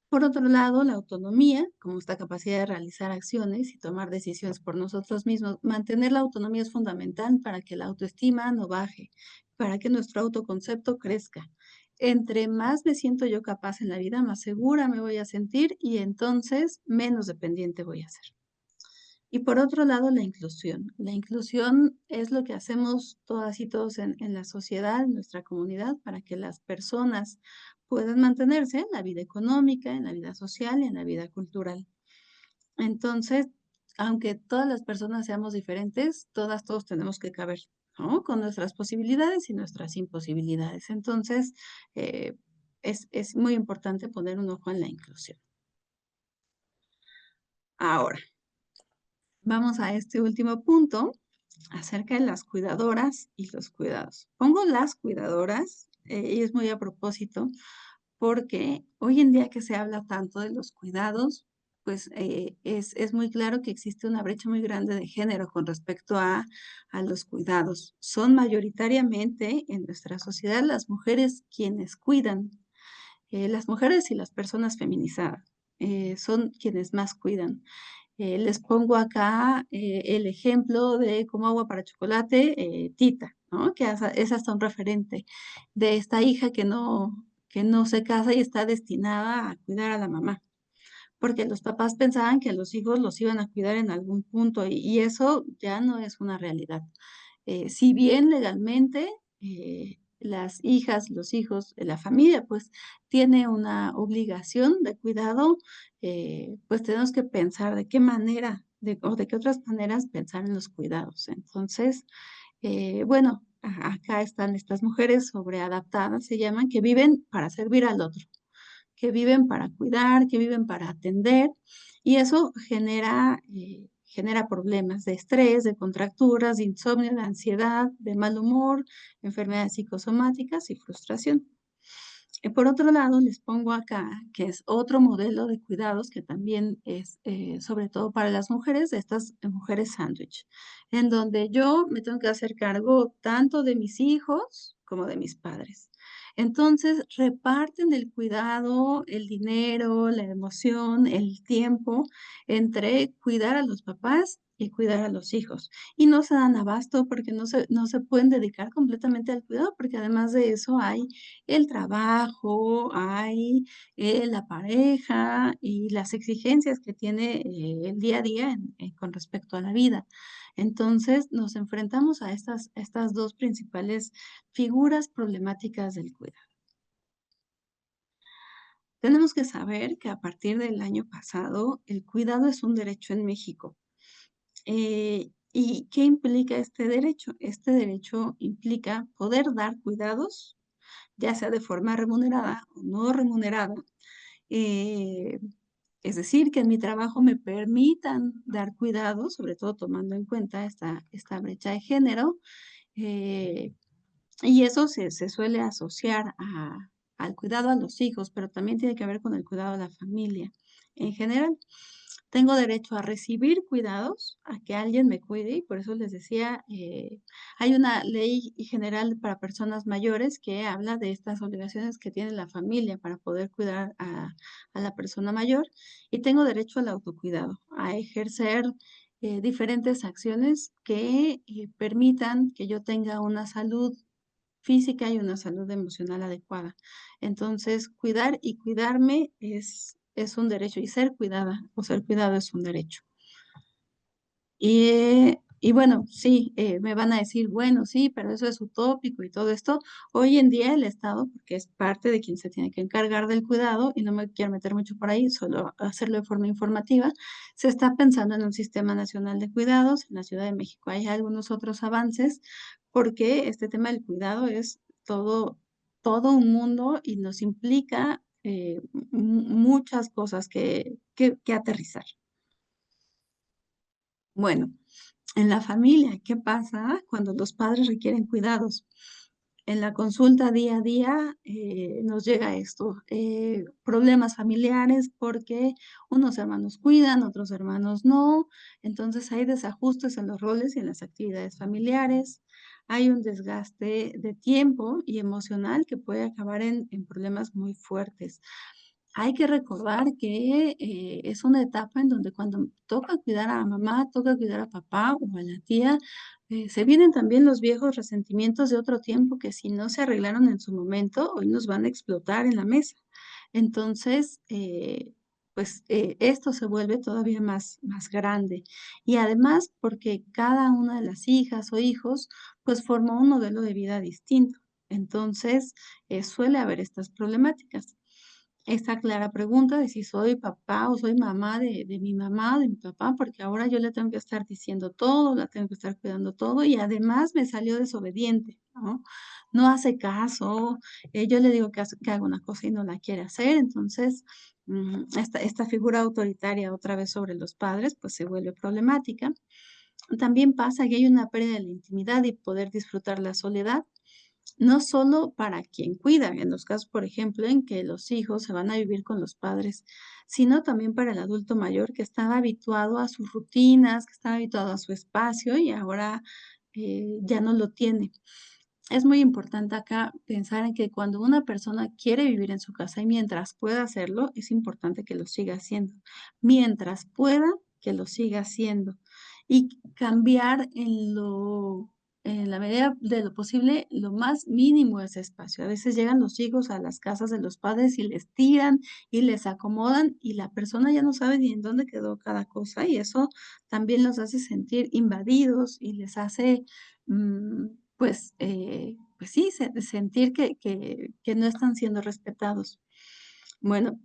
Por otro lado, la autonomía, como esta capacidad de realizar acciones y tomar decisiones por nosotros mismos. Mantener la autonomía es fundamental para que la autoestima no baje, para que nuestro autoconcepto crezca. Entre más me siento yo capaz en la vida, más segura me voy a sentir y entonces menos dependiente voy a ser. Y por otro lado, la inclusión. La inclusión es lo que hacemos todas y todos en la sociedad, en nuestra comunidad, para que las personas puedan mantenerse en la vida económica, en la vida social y en la vida cultural. Entonces, aunque todas las personas seamos diferentes, todos tenemos que caber, ¿no? Con nuestras posibilidades y nuestras imposibilidades. Entonces, es muy importante poner un ojo en la inclusión. Ahora, vamos a este último punto acerca de las cuidadoras y los cuidados. Pongo las cuidadoras, y es muy a propósito, porque hoy en día que se habla tanto de los cuidados, pues es muy claro que existe una brecha muy grande de género con respecto a los cuidados. Son mayoritariamente en nuestra sociedad las mujeres quienes cuidan, las mujeres y las personas feminizadas son quienes más cuidan. Les pongo acá el ejemplo de como agua para chocolate, Tita, ¿no? Que es hasta un referente de esta hija que no se casa y está destinada a cuidar a la mamá, porque los papás pensaban que los hijos los iban a cuidar en algún punto y eso ya no es una realidad. Si bien legalmente las hijas, los hijos, la familia, pues tiene una obligación de cuidado, pues tenemos que pensar de qué manera o de qué otras maneras pensar en los cuidados. Entonces, bueno, acá están estas mujeres sobreadaptadas, se llaman, que viven para servir al otro, que viven para cuidar, que viven para atender, y eso genera problemas de estrés, de contracturas, de insomnio, de ansiedad, de mal humor, enfermedades psicosomáticas y frustración. Por otro lado, les pongo acá, que es otro modelo de cuidados que también es, sobre todo para las mujeres, de estas mujeres sándwich, en donde yo me tengo que hacer cargo tanto de mis hijos como de mis padres. Entonces, reparten el cuidado, el dinero, la emoción, el tiempo entre cuidar a los papás y cuidar a los hijos. Y no se dan abasto porque no se pueden dedicar completamente al cuidado, porque además de eso hay el trabajo, hay, la pareja y las exigencias que tiene, el día a día con respecto a la vida. Entonces, nos enfrentamos a estas 2 principales figuras problemáticas del cuidado. Tenemos que saber que a partir del año pasado, el cuidado es un derecho en México. ¿Y qué implica este derecho? Este derecho implica poder dar cuidados, ya sea de forma remunerada o no remunerada. eh, es decir, que en mi trabajo me permitan dar cuidados, sobre todo tomando en cuenta esta brecha de género, eh, y eso se suele asociar al cuidado a los hijos, pero también tiene que ver con el cuidado a la familia en general. Tengo derecho a recibir cuidados, a que alguien me cuide, y por eso les decía, hay una ley general para personas mayores que habla de estas obligaciones que tiene la familia para poder cuidar a la persona mayor, y tengo derecho al autocuidado, a ejercer diferentes acciones que permitan que yo tenga una salud física y una salud emocional adecuada. Entonces, cuidar y cuidarme es un derecho y ser cuidada o ser cuidado es un derecho. Y bueno, sí, me van a decir, bueno, sí, pero eso es utópico y todo esto. Hoy en día el Estado, porque es parte de quien se tiene que encargar del cuidado, y no me quiero meter mucho por ahí, solo hacerlo de forma informativa, se está pensando en un sistema nacional de cuidados. En la Ciudad de México hay algunos otros avances, porque este tema del cuidado es todo un mundo y nos implica muchas cosas que aterrizar. Bueno, en la familia, ¿qué pasa cuando los padres requieren cuidados? En la consulta día a día nos llega esto, problemas familiares porque unos hermanos cuidan, otros hermanos no, entonces hay desajustes en los roles y en las actividades familiares, hay un desgaste de tiempo y emocional que puede acabar en problemas muy fuertes. Hay que recordar que, es una etapa en donde cuando toca cuidar a mamá, toca cuidar a papá o a la tía, se vienen también los viejos resentimientos de otro tiempo que si no se arreglaron en su momento, hoy nos van a explotar en la mesa. Entonces, pues, esto se vuelve todavía más grande. Y además, porque cada una de las hijas o hijos, pues, forma un modelo de vida distinto. Entonces, suele haber estas problemáticas. Esta clara pregunta de si soy papá o soy mamá de mi mamá, de mi papá, porque ahora yo le tengo que estar diciendo todo, la tengo que estar cuidando todo y además me salió desobediente, ¿no? No hace caso, yo le digo que haga una cosa y no la quiere hacer, entonces esta figura autoritaria otra vez sobre los padres, pues se vuelve problemática. También pasa que hay una pérdida de la intimidad y poder disfrutar la soledad. No solo para quien cuida, en los casos, por ejemplo, en que los hijos se van a vivir con los padres, sino también para el adulto mayor que estaba habituado a sus rutinas, que estaba habituado a su espacio y ahora ya no lo tiene. Es muy importante acá pensar en que cuando una persona quiere vivir en su casa y mientras pueda hacerlo, es importante que lo siga haciendo. Mientras pueda, que lo siga haciendo. Y cambiar en la medida de lo posible, lo más mínimo ese espacio. A veces llegan los hijos a las casas de los padres y les tiran y les acomodan y la persona ya no sabe ni en dónde quedó cada cosa y eso también los hace sentir invadidos y les hace mm, pues sí, sentir que no están siendo respetados. Bueno,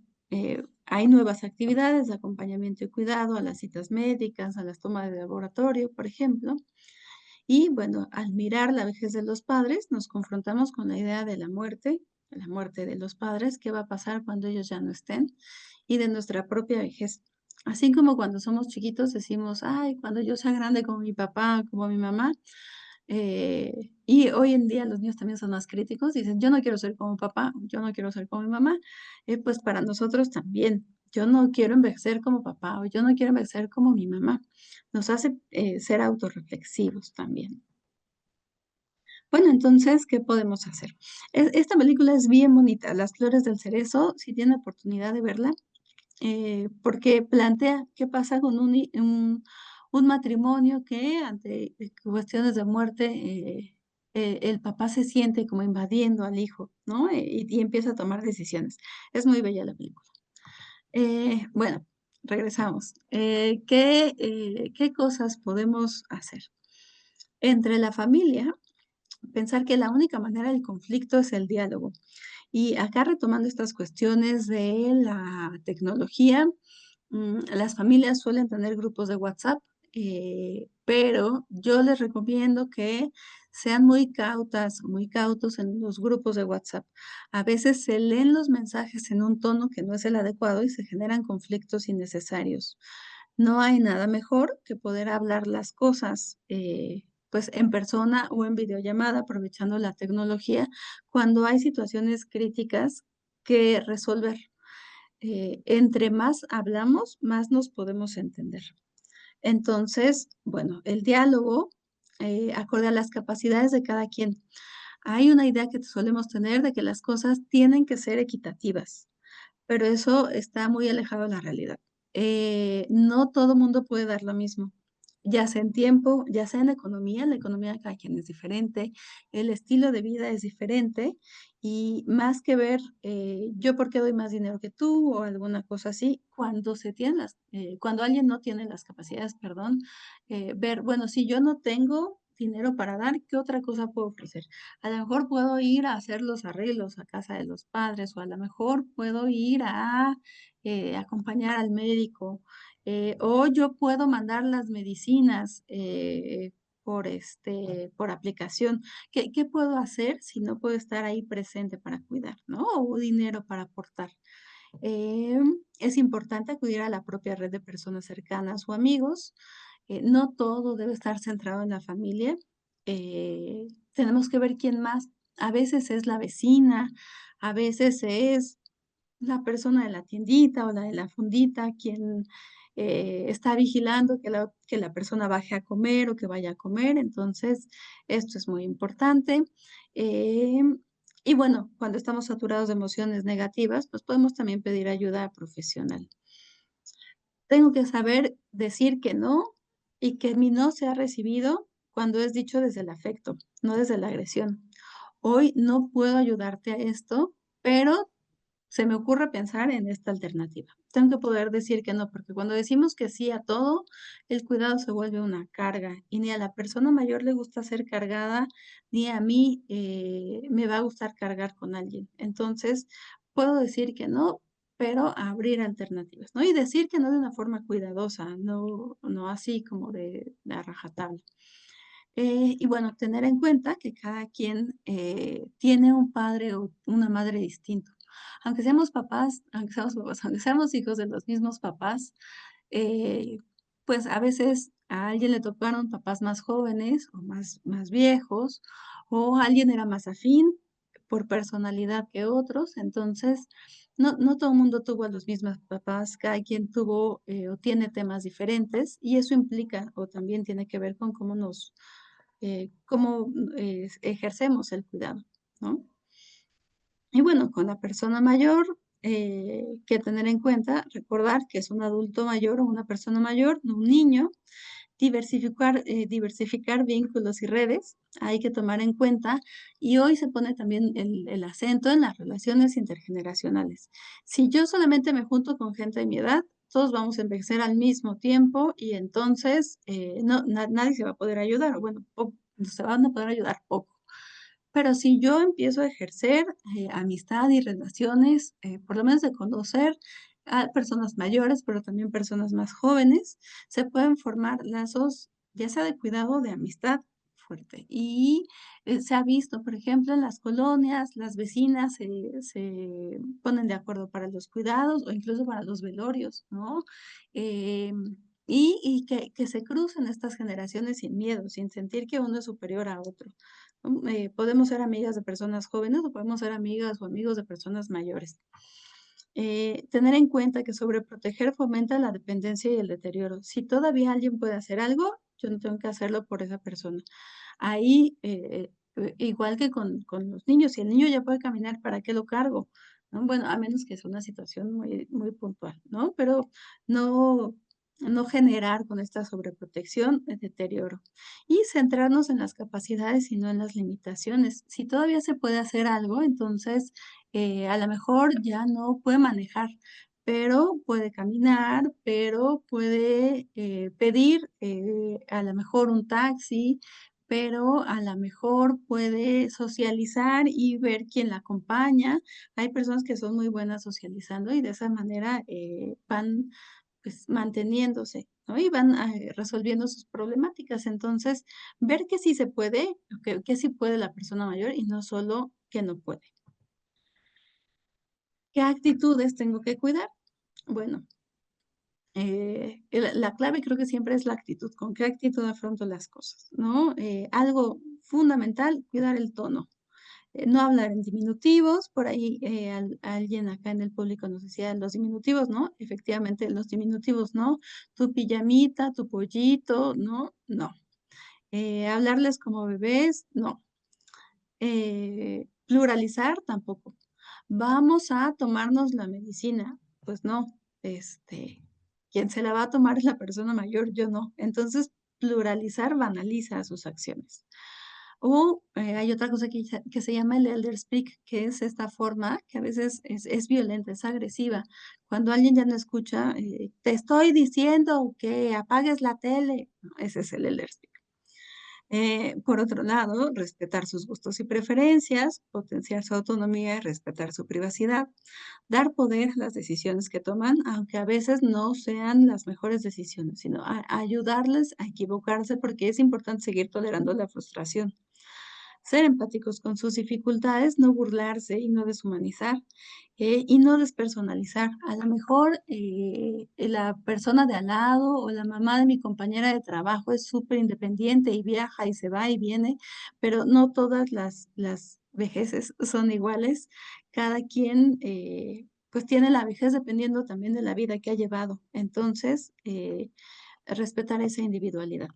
hay nuevas actividades de acompañamiento y cuidado a las citas médicas, a las tomas de laboratorio, por ejemplo. Y bueno, al mirar la vejez de los padres, nos confrontamos con la idea de la muerte de los padres, qué va a pasar cuando ellos ya no estén, y de nuestra propia vejez. Así como cuando somos chiquitos decimos: "Ay, cuando yo sea grande como mi papá, como mi mamá", y hoy en día los niños también son más críticos, dicen: "Yo no quiero ser como papá, yo no quiero ser como mi mamá", pues para nosotros también, yo no quiero envejecer como papá, o yo no quiero envejecer como mi mamá. Nos hace, ser autorreflexivos también. Bueno, entonces, ¿qué podemos hacer? Esta película es bien bonita, Las flores del cerezo, si tienen oportunidad de verla, porque plantea qué pasa con un matrimonio que ante cuestiones de muerte, el papá se siente como invadiendo al hijo, ¿no? Y empieza a tomar decisiones. Es muy bella la película. Bueno, regresamos. ¿Qué cosas podemos hacer? Entre la familia, pensar que la única manera del conflicto es el diálogo. Y acá retomando estas cuestiones de la tecnología, las familias suelen tener grupos de WhatsApp, pero yo les recomiendo que sean muy cautas, muy cautos en los grupos de WhatsApp. A veces se leen los mensajes en un tono que no es el adecuado y se generan conflictos innecesarios. No hay nada mejor que poder hablar las cosas, pues en persona o en videollamada, aprovechando la tecnología, cuando hay situaciones críticas que resolver. Entre más hablamos, más nos podemos entender. Entonces, bueno, el diálogo, acorde a las capacidades de cada quien. Hay una idea que solemos tener de que las cosas tienen que ser equitativas, pero eso está muy alejado de la realidad. No todo mundo puede dar lo mismo, ya sea en tiempo, ya sea en economía, la economía de cada quien es diferente, el estilo de vida es diferente y más que ver, yo por qué doy más dinero que tú o alguna cosa así, cuando alguien no tiene las capacidades, perdón, ver, bueno, si yo no tengo dinero para dar, ¿qué otra cosa puedo ofrecer? A lo mejor puedo ir a hacer los arreglos a casa de los padres, o a lo mejor puedo ir a, acompañar al médico, o yo puedo mandar las medicinas, por aplicación. ¿Qué puedo hacer si no puedo estar ahí presente para cuidar, no? O dinero para aportar. Es importante acudir a la propia red de personas cercanas o amigos. No todo debe estar centrado en la familia. Tenemos que ver quién más. A veces es la vecina, a veces es la persona de la tiendita o la de la fondita quien está vigilando que la persona baje a comer o que vaya a comer. Entonces, esto es muy importante. Em, y bueno, cuando estamos saturados de emociones negativas, pues podemos también pedir ayuda profesional. Tengo que saber decir que no y que mi no sea recibido cuando es dicho desde el afecto, no desde la agresión. Hoy no puedo ayudarte a esto, pero se me ocurre pensar en esta alternativa. Tengo que poder decir que no, porque cuando decimos que sí a todo, el cuidado se vuelve una carga y ni a la persona mayor le gusta ser cargada, ni a mí me va a gustar cargar con alguien. Entonces, puedo decir que no, pero abrir alternativas, ¿no? Y decir que no de una forma cuidadosa, no así como de a rajatabla. Y bueno, tener en cuenta que cada quien tiene un padre o una madre distinto. Aunque seamos hijos de los mismos papás, eh, pues a veces a alguien le tocaron papás más jóvenes o más viejos, o alguien era más afín por personalidad que otros. Entonces, no todo el mundo tuvo a los mismos papás, cada quien tuvo o tiene temas diferentes, y eso implica o también tiene que ver con cómo ejercemos el cuidado, ¿no? Y bueno, con la persona mayor, que tener en cuenta, recordar que es un adulto mayor o una persona mayor, no un niño. Diversificar vínculos y redes, hay que tomar en cuenta, y hoy se pone también el acento en las relaciones intergeneracionales. Si yo solamente me junto con gente de mi edad, todos vamos a envejecer al mismo tiempo y entonces nadie se va a poder ayudar, o bueno, se van a poder ayudar poco. Pero si yo empiezo a ejercer amistad y relaciones, por lo menos de conocer a personas mayores, pero también personas más jóvenes, se pueden formar lazos, ya sea de cuidado o de amistad, fuerte. Y se ha visto, por ejemplo, en las colonias, las vecinas se ponen de acuerdo para los cuidados o incluso para los velorios, ¿no? Y que se crucen estas generaciones sin miedo, sin sentir que uno es superior a otro. Podemos ser amigas de personas jóvenes o podemos ser amigas o amigos de personas mayores. Tener en cuenta que sobreproteger fomenta la dependencia y el deterioro. Si todavía alguien puede hacer algo, yo no tengo que hacerlo por esa persona. Ahí, igual que con los niños, si el niño ya puede caminar, ¿para qué lo cargo? ¿No? Bueno, a menos que sea una situación muy, muy puntual, ¿no? Pero no, no generar con esta sobreprotección el deterioro. Y centrarnos en las capacidades y no en las limitaciones. Si todavía se puede hacer algo, entonces a lo mejor ya no puede manejar, pero puede caminar, pero puede pedir a lo mejor un taxi, pero a lo mejor puede socializar y ver quién la acompaña. Hay personas que son muy buenas socializando y de esa manera van pues manteniéndose, ¿no? Y van resolviendo sus problemáticas. Entonces, ver que sí se puede, que sí puede la persona mayor y no solo que no puede. ¿Qué actitudes tengo que cuidar? Bueno, la clave creo que siempre es la actitud, con qué actitud afronto las cosas, ¿no? Algo fundamental, cuidar el tono. No hablar en diminutivos, por ahí alguien acá en el público nos decía los diminutivos, ¿no? Efectivamente, los diminutivos, ¿no? Tu pijamita, tu pollito, ¿no? No. Hablarles como bebés, no. Pluralizar tampoco. Vamos a tomarnos la medicina. Pues no, quien se la va a tomar es la persona mayor, yo no. Entonces, pluralizar banaliza sus acciones. O hay otra cosa que se llama el elder speak, que es esta forma que a veces es violenta, es agresiva. Cuando alguien ya no escucha, te estoy diciendo que apagues la tele. No, ese es el elder speak. Por otro lado, respetar sus gustos y preferencias, potenciar su autonomía y respetar su privacidad, dar poder a las decisiones que toman, aunque a veces no sean las mejores decisiones, sino ayudarles a equivocarse porque es importante seguir tolerando la frustración. Ser empáticos con sus dificultades, no burlarse y no deshumanizar, y no despersonalizar. A lo mejor la persona de al lado o la mamá de mi compañera de trabajo es súper independiente y viaja y se va y viene, pero no todas las vejeces son iguales. Cada quien pues tiene la vejez dependiendo también de la vida que ha llevado. Entonces, respetar esa individualidad.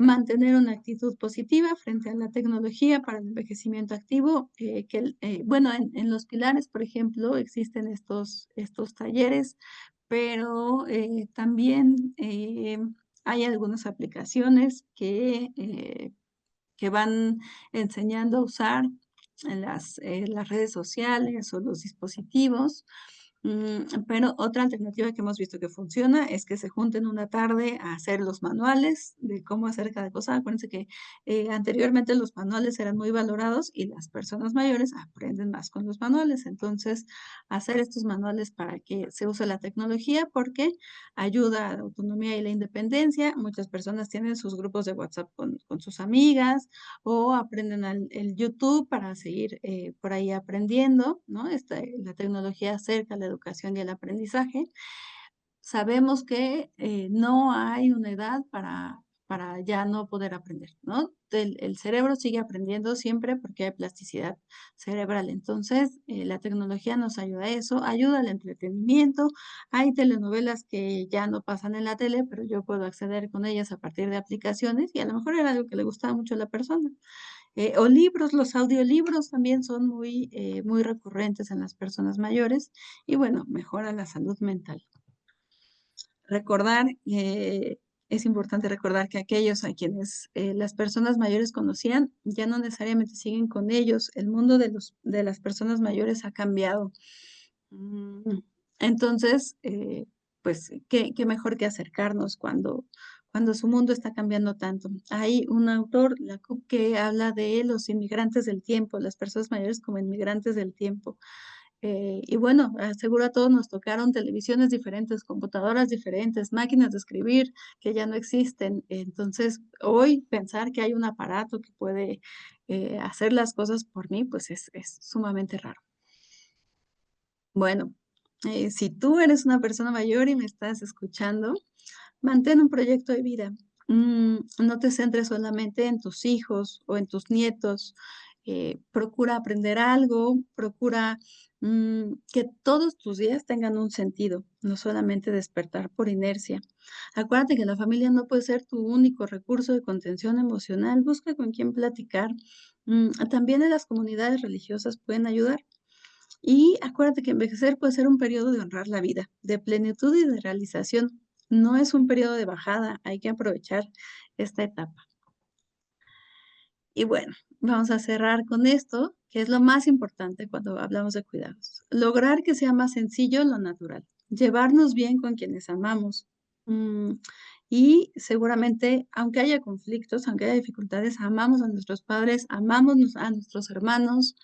Mantener una actitud positiva frente a la tecnología para el envejecimiento activo, bueno, en los pilares, por ejemplo, existen estos talleres, pero también hay algunas aplicaciones que van enseñando a usar las redes sociales o los dispositivos. Pero otra alternativa que hemos visto que funciona es que se junten una tarde a hacer los manuales de cómo hacer cada cosa. Acuérdense que anteriormente los manuales eran muy valorados y las personas mayores aprenden más con los manuales. Entonces, hacer estos manuales para que se use la tecnología porque ayuda a la autonomía y la independencia. Muchas personas tienen sus grupos de WhatsApp con sus amigas o aprenden el YouTube para seguir por ahí aprendiendo, ¿no? La tecnología acerca la educación y el aprendizaje. Sabemos que no hay una edad para ya no poder aprender, ¿no? El cerebro sigue aprendiendo siempre porque hay plasticidad cerebral. Entonces, la tecnología nos ayuda a eso, ayuda al entretenimiento. Hay telenovelas que ya no pasan en la tele, pero yo puedo acceder con ellas a partir de aplicaciones y a lo mejor era algo que le gustaba mucho a la persona. O libros, los audiolibros también son muy recurrentes en las personas mayores y bueno, mejora la salud mental. Recordar, es importante recordar que aquellos a quienes las personas mayores conocían ya no necesariamente siguen con ellos. El mundo de las personas mayores ha cambiado. Mm, Entonces, pues, qué mejor que acercarnos cuando su mundo está cambiando tanto. Hay un autor, Lakoff, que habla de los inmigrantes del tiempo, las personas mayores como inmigrantes del tiempo. Y bueno, seguro a todos nos tocaron televisiones diferentes, computadoras diferentes, máquinas de escribir que ya no existen. Entonces, hoy pensar que hay un aparato que puede hacer las cosas por mí, pues es sumamente raro. Bueno, si tú eres una persona mayor y me estás escuchando, mantén un proyecto de vida. No te centres solamente en tus hijos o en tus nietos. Procura aprender algo, procura que todos tus días tengan un sentido, no solamente despertar por inercia. Acuérdate que la familia no puede ser tu único recurso de contención emocional. Busca con quién platicar. También en las comunidades religiosas pueden ayudar. Y acuérdate que envejecer puede ser un periodo de honrar la vida, de plenitud y de realización. No es un periodo de bajada, hay que aprovechar esta etapa. Y bueno, vamos a cerrar con esto, que es lo más importante cuando hablamos de cuidados. Lograr que sea más sencillo lo natural, llevarnos bien con quienes amamos. Mm, y seguramente, aunque haya conflictos, aunque haya dificultades, amamos a nuestros padres, amamos a nuestros hermanos,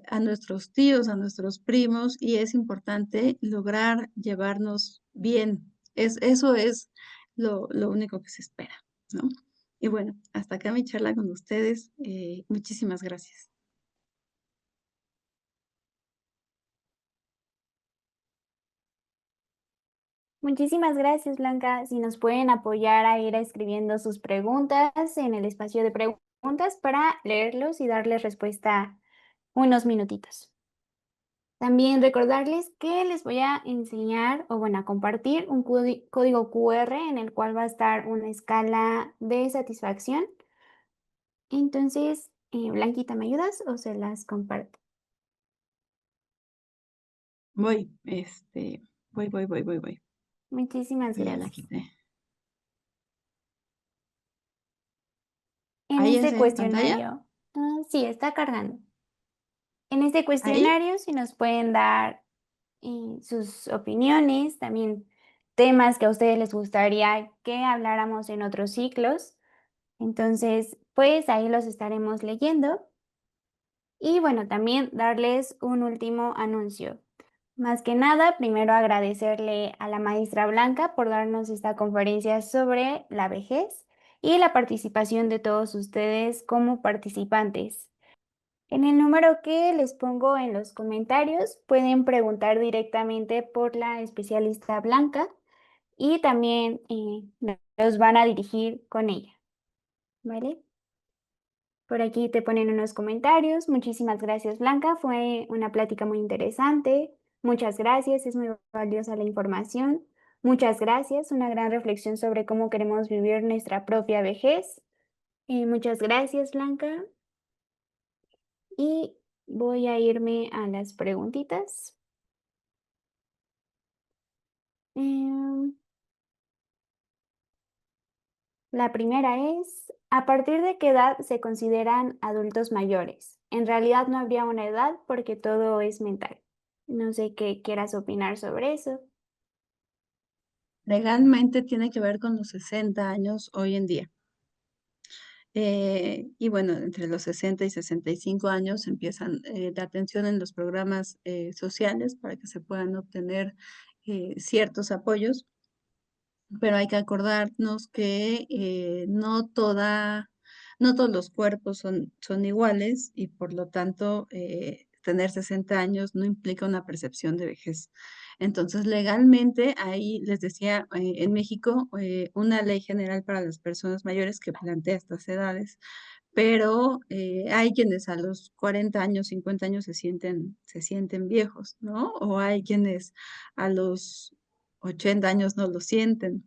a nuestros tíos, a nuestros primos, y es importante lograr llevarnos bien. Eso es lo único que se espera, ¿no? Y bueno, hasta acá mi charla con ustedes. Muchísimas gracias. Muchísimas gracias, Blanca. Si nos pueden apoyar a ir escribiendo sus preguntas en el espacio de preguntas para leerlos y darles respuesta unos minutitos. También recordarles que les voy a enseñar o bueno, a compartir un código QR en el cual va a estar una escala de satisfacción. Entonces, Blanquita, ¿me ayudas o se las comparto? Voy, voy. Muchísimas Y ya la gracias. quité. En ¿Ahí ya este se ve en pantalla? cuestionario, sí, está cargando. En este ¿Ahí? cuestionario, si nos pueden dar sus opiniones, también temas que a ustedes les gustaría que habláramos en otros ciclos. Entonces, pues ahí los estaremos leyendo. Y bueno, también darles un último anuncio. Más que nada, primero agradecerle a la maestra Blanca por darnos esta conferencia sobre la vejez y la participación de todos ustedes como participantes. En el número que les pongo en los comentarios pueden preguntar directamente por la especialista Blanca y también los van a dirigir con ella, ¿vale? Por aquí te ponen unos comentarios. Muchísimas gracias, Blanca. Fue una plática muy interesante. Muchas gracias. Es muy valiosa la información. Muchas gracias. Una gran reflexión sobre cómo queremos vivir nuestra propia vejez. Muchas gracias, Blanca. Y voy a irme a las preguntitas. Em, la primera es, ¿a partir de qué edad se consideran adultos mayores? En realidad no habría una edad porque todo es mental. No sé qué quieras opinar sobre eso. Legalmente tiene que ver con los 60 años hoy en día. Y bueno, entre los 60 y 65 años empiezan la atención en los programas sociales para que se puedan obtener ciertos apoyos, pero hay que acordarnos que no todos los cuerpos son iguales y por lo tanto tener 60 años no implica una percepción de vejez. Entonces, legalmente, ahí les decía, en México, una ley general para las personas mayores que plantea estas edades, pero hay quienes a los 40 años, 50 años se sienten viejos, ¿no? O hay quienes a los 80 años no lo sienten.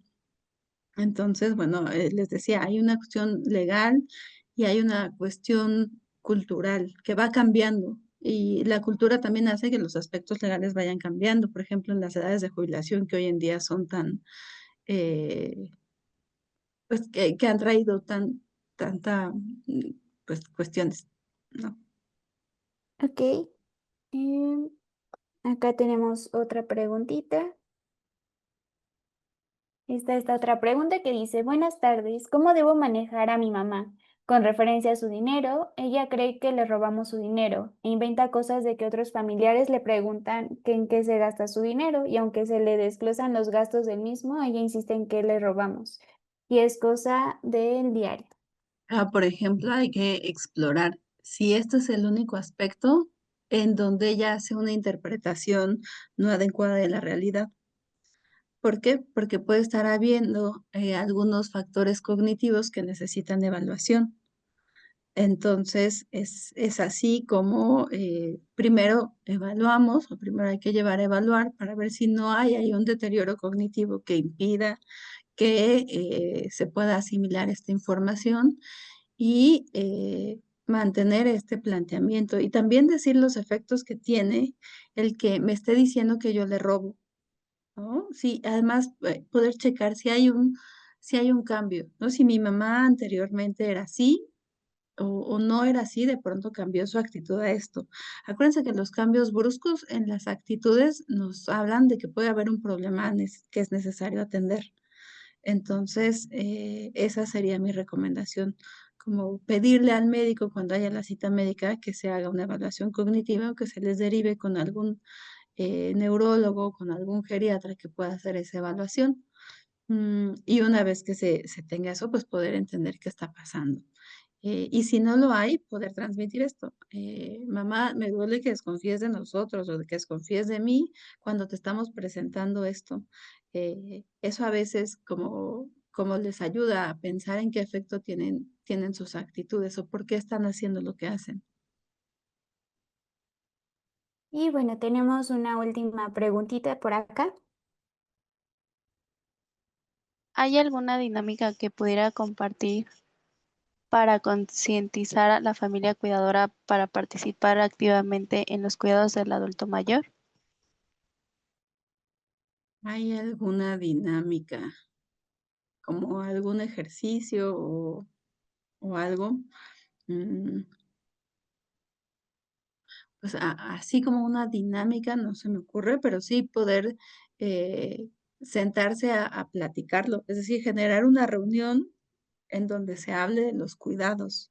Entonces, bueno, les decía, hay una cuestión legal y hay una cuestión cultural que va cambiando. Y la cultura también hace que los aspectos legales vayan cambiando. Por ejemplo, en las edades de jubilación que hoy en día son tan, eh, pues que han traído tanta, pues cuestiones, ¿no? Ok. em, Acá tenemos otra preguntita. Esta otra pregunta que dice, buenas tardes, ¿cómo debo manejar a mi mamá? Con referencia a su dinero, ella cree que le robamos su dinero e inventa cosas de que otros familiares le preguntan que en qué se gasta su dinero y aunque se le desglosan los gastos del mismo, ella insiste en que le robamos y es cosa del diario. Por ejemplo, hay que explorar si este es el único aspecto en donde ella hace una interpretación no adecuada de la realidad. ¿Por qué? Porque puede estar habiendo algunos factores cognitivos que necesitan evaluación. Entonces, es así como primero evaluamos, o primero hay que llevar a evaluar para ver si no hay un deterioro cognitivo que impida que se pueda asimilar esta información y mantener este planteamiento y también decir los efectos que tiene el que me esté diciendo que yo le robo, ¿no? Sí, además, poder checar si hay un cambio, ¿no? Si mi mamá anteriormente era así o no era así, de pronto cambió su actitud a esto. Acuérdense que los cambios bruscos en las actitudes nos hablan de que puede haber un problema que es necesario atender. Entonces, esa sería mi recomendación, como pedirle al médico cuando haya la cita médica que se haga una evaluación cognitiva o que se les derive con algún neurólogo, con algún geriatra que pueda hacer esa evaluación. Y una vez que se tenga eso, pues poder entender qué está pasando. Y si no lo hay, poder transmitir esto. Mamá, me duele que desconfíes de nosotros o de que desconfíes de mí cuando te estamos presentando esto. Eso a veces como les ayuda a pensar en qué efecto tienen sus actitudes o por qué están haciendo lo que hacen. Y bueno, tenemos una última preguntita por acá. ¿Hay alguna dinámica que pudiera compartir para concientizar a la familia cuidadora para participar activamente en los cuidados del adulto mayor? ¿Hay alguna dinámica, como algún ejercicio o algo? Mm, Pues así como una dinámica no se me ocurre, pero sí poder eh, sentarse a platicarlo, es decir, generar una reunión en donde se hable de los cuidados.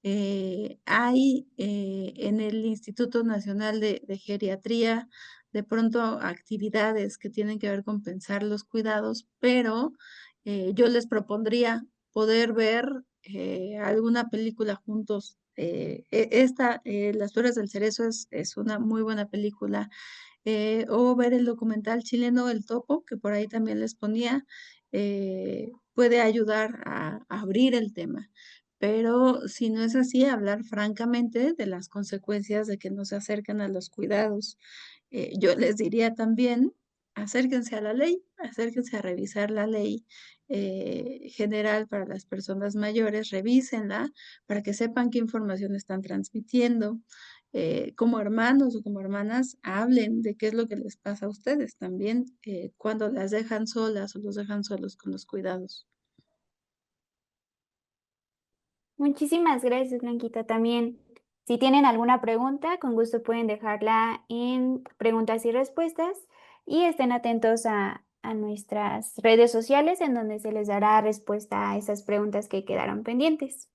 Hay en el Instituto Nacional de Geriatría de pronto actividades que tienen que ver con pensar los cuidados, pero yo les propondría poder ver alguna película juntos. Las Flores del Cerezo es una muy buena película. O ver el documental chileno El Topo, que por ahí también les ponía, puede ayudar a abrir el tema. Pero si no es así, hablar francamente de las consecuencias de que no se acercan a los cuidados. Yo les diría también, acérquense a la ley, acérquense a revisar la ley general para las personas mayores, revísenla para que sepan qué información están transmitiendo. Como hermanos o como hermanas, hablen de qué es lo que les pasa a ustedes también cuando las dejan solas o los dejan solos con los cuidados. Muchísimas gracias, Blanquita. También, si tienen alguna pregunta, con gusto pueden dejarla en preguntas y respuestas y estén atentos a nuestras redes sociales en donde se les dará respuesta a esas preguntas que quedaron pendientes.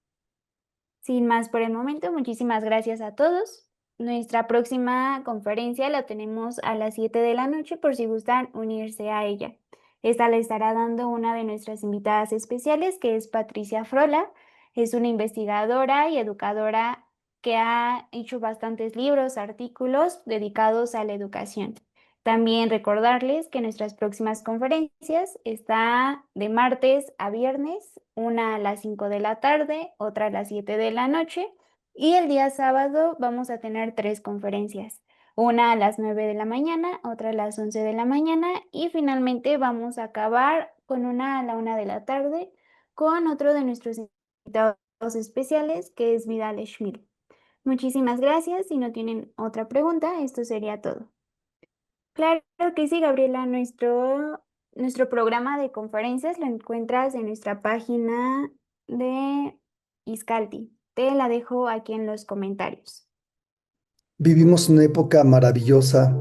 Sin más por el momento, muchísimas gracias a todos. Nuestra próxima conferencia la tenemos a las 7 de la noche por si gustan unirse a ella. Esta la estará dando una de nuestras invitadas especiales, que es Patricia Frola. Es una investigadora y educadora que ha hecho bastantes libros, artículos dedicados a la educación. También recordarles que nuestras próximas conferencias está de martes a viernes, una a las 5 de la tarde, otra a las 7 de la noche y el día sábado vamos a tener 3 conferencias, una a las 9 de la mañana, otra a las 11 de la mañana y finalmente vamos a acabar con una a la 1 de la tarde con otro de nuestros invitados especiales que es Vidal Schmil. Muchísimas gracias. Si no tienen otra pregunta, esto sería todo. Claro que sí, Gabriela. Nuestro programa de conferencias lo encuentras en nuestra página de Iscalti. Te la dejo aquí en los comentarios. Vivimos una época maravillosa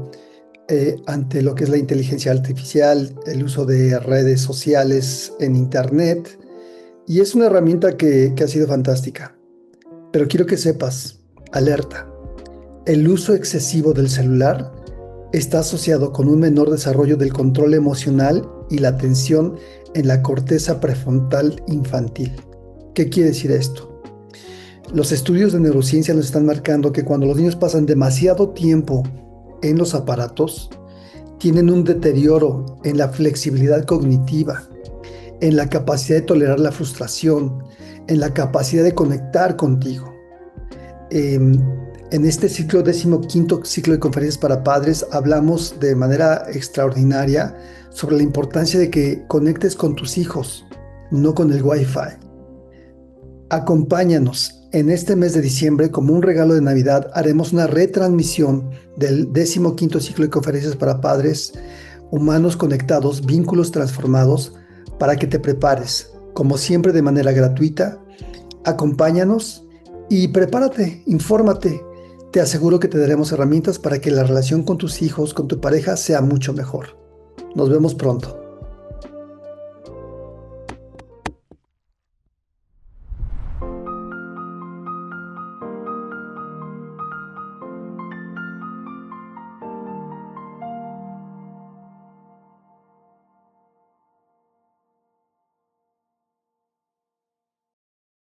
ante lo que es la inteligencia artificial, el uso de redes sociales en Internet Y es una herramienta que ha sido fantástica. Pero quiero que sepas, alerta, el uso excesivo del celular está asociado con un menor desarrollo del control emocional y la atención en la corteza prefrontal infantil. ¿Qué quiere decir esto? Los estudios de neurociencia nos están marcando que cuando los niños pasan demasiado tiempo en los aparatos, tienen un deterioro en la flexibilidad cognitiva, en la capacidad de tolerar la frustración, en la capacidad de conectar contigo. En este ciclo, 15º ciclo de conferencias para padres, hablamos de manera extraordinaria sobre la importancia de que conectes con tus hijos, no con el Wi-Fi. Acompáñanos. En este mes de diciembre, como un regalo de Navidad, haremos una retransmisión del 15º ciclo de conferencias para padres, Humanos Conectados, Vínculos Transformados, para que te prepares, como siempre de manera gratuita. Acompáñanos y prepárate, infórmate. Te aseguro que te daremos herramientas para que la relación con tus hijos, con tu pareja, sea mucho mejor. Nos vemos pronto.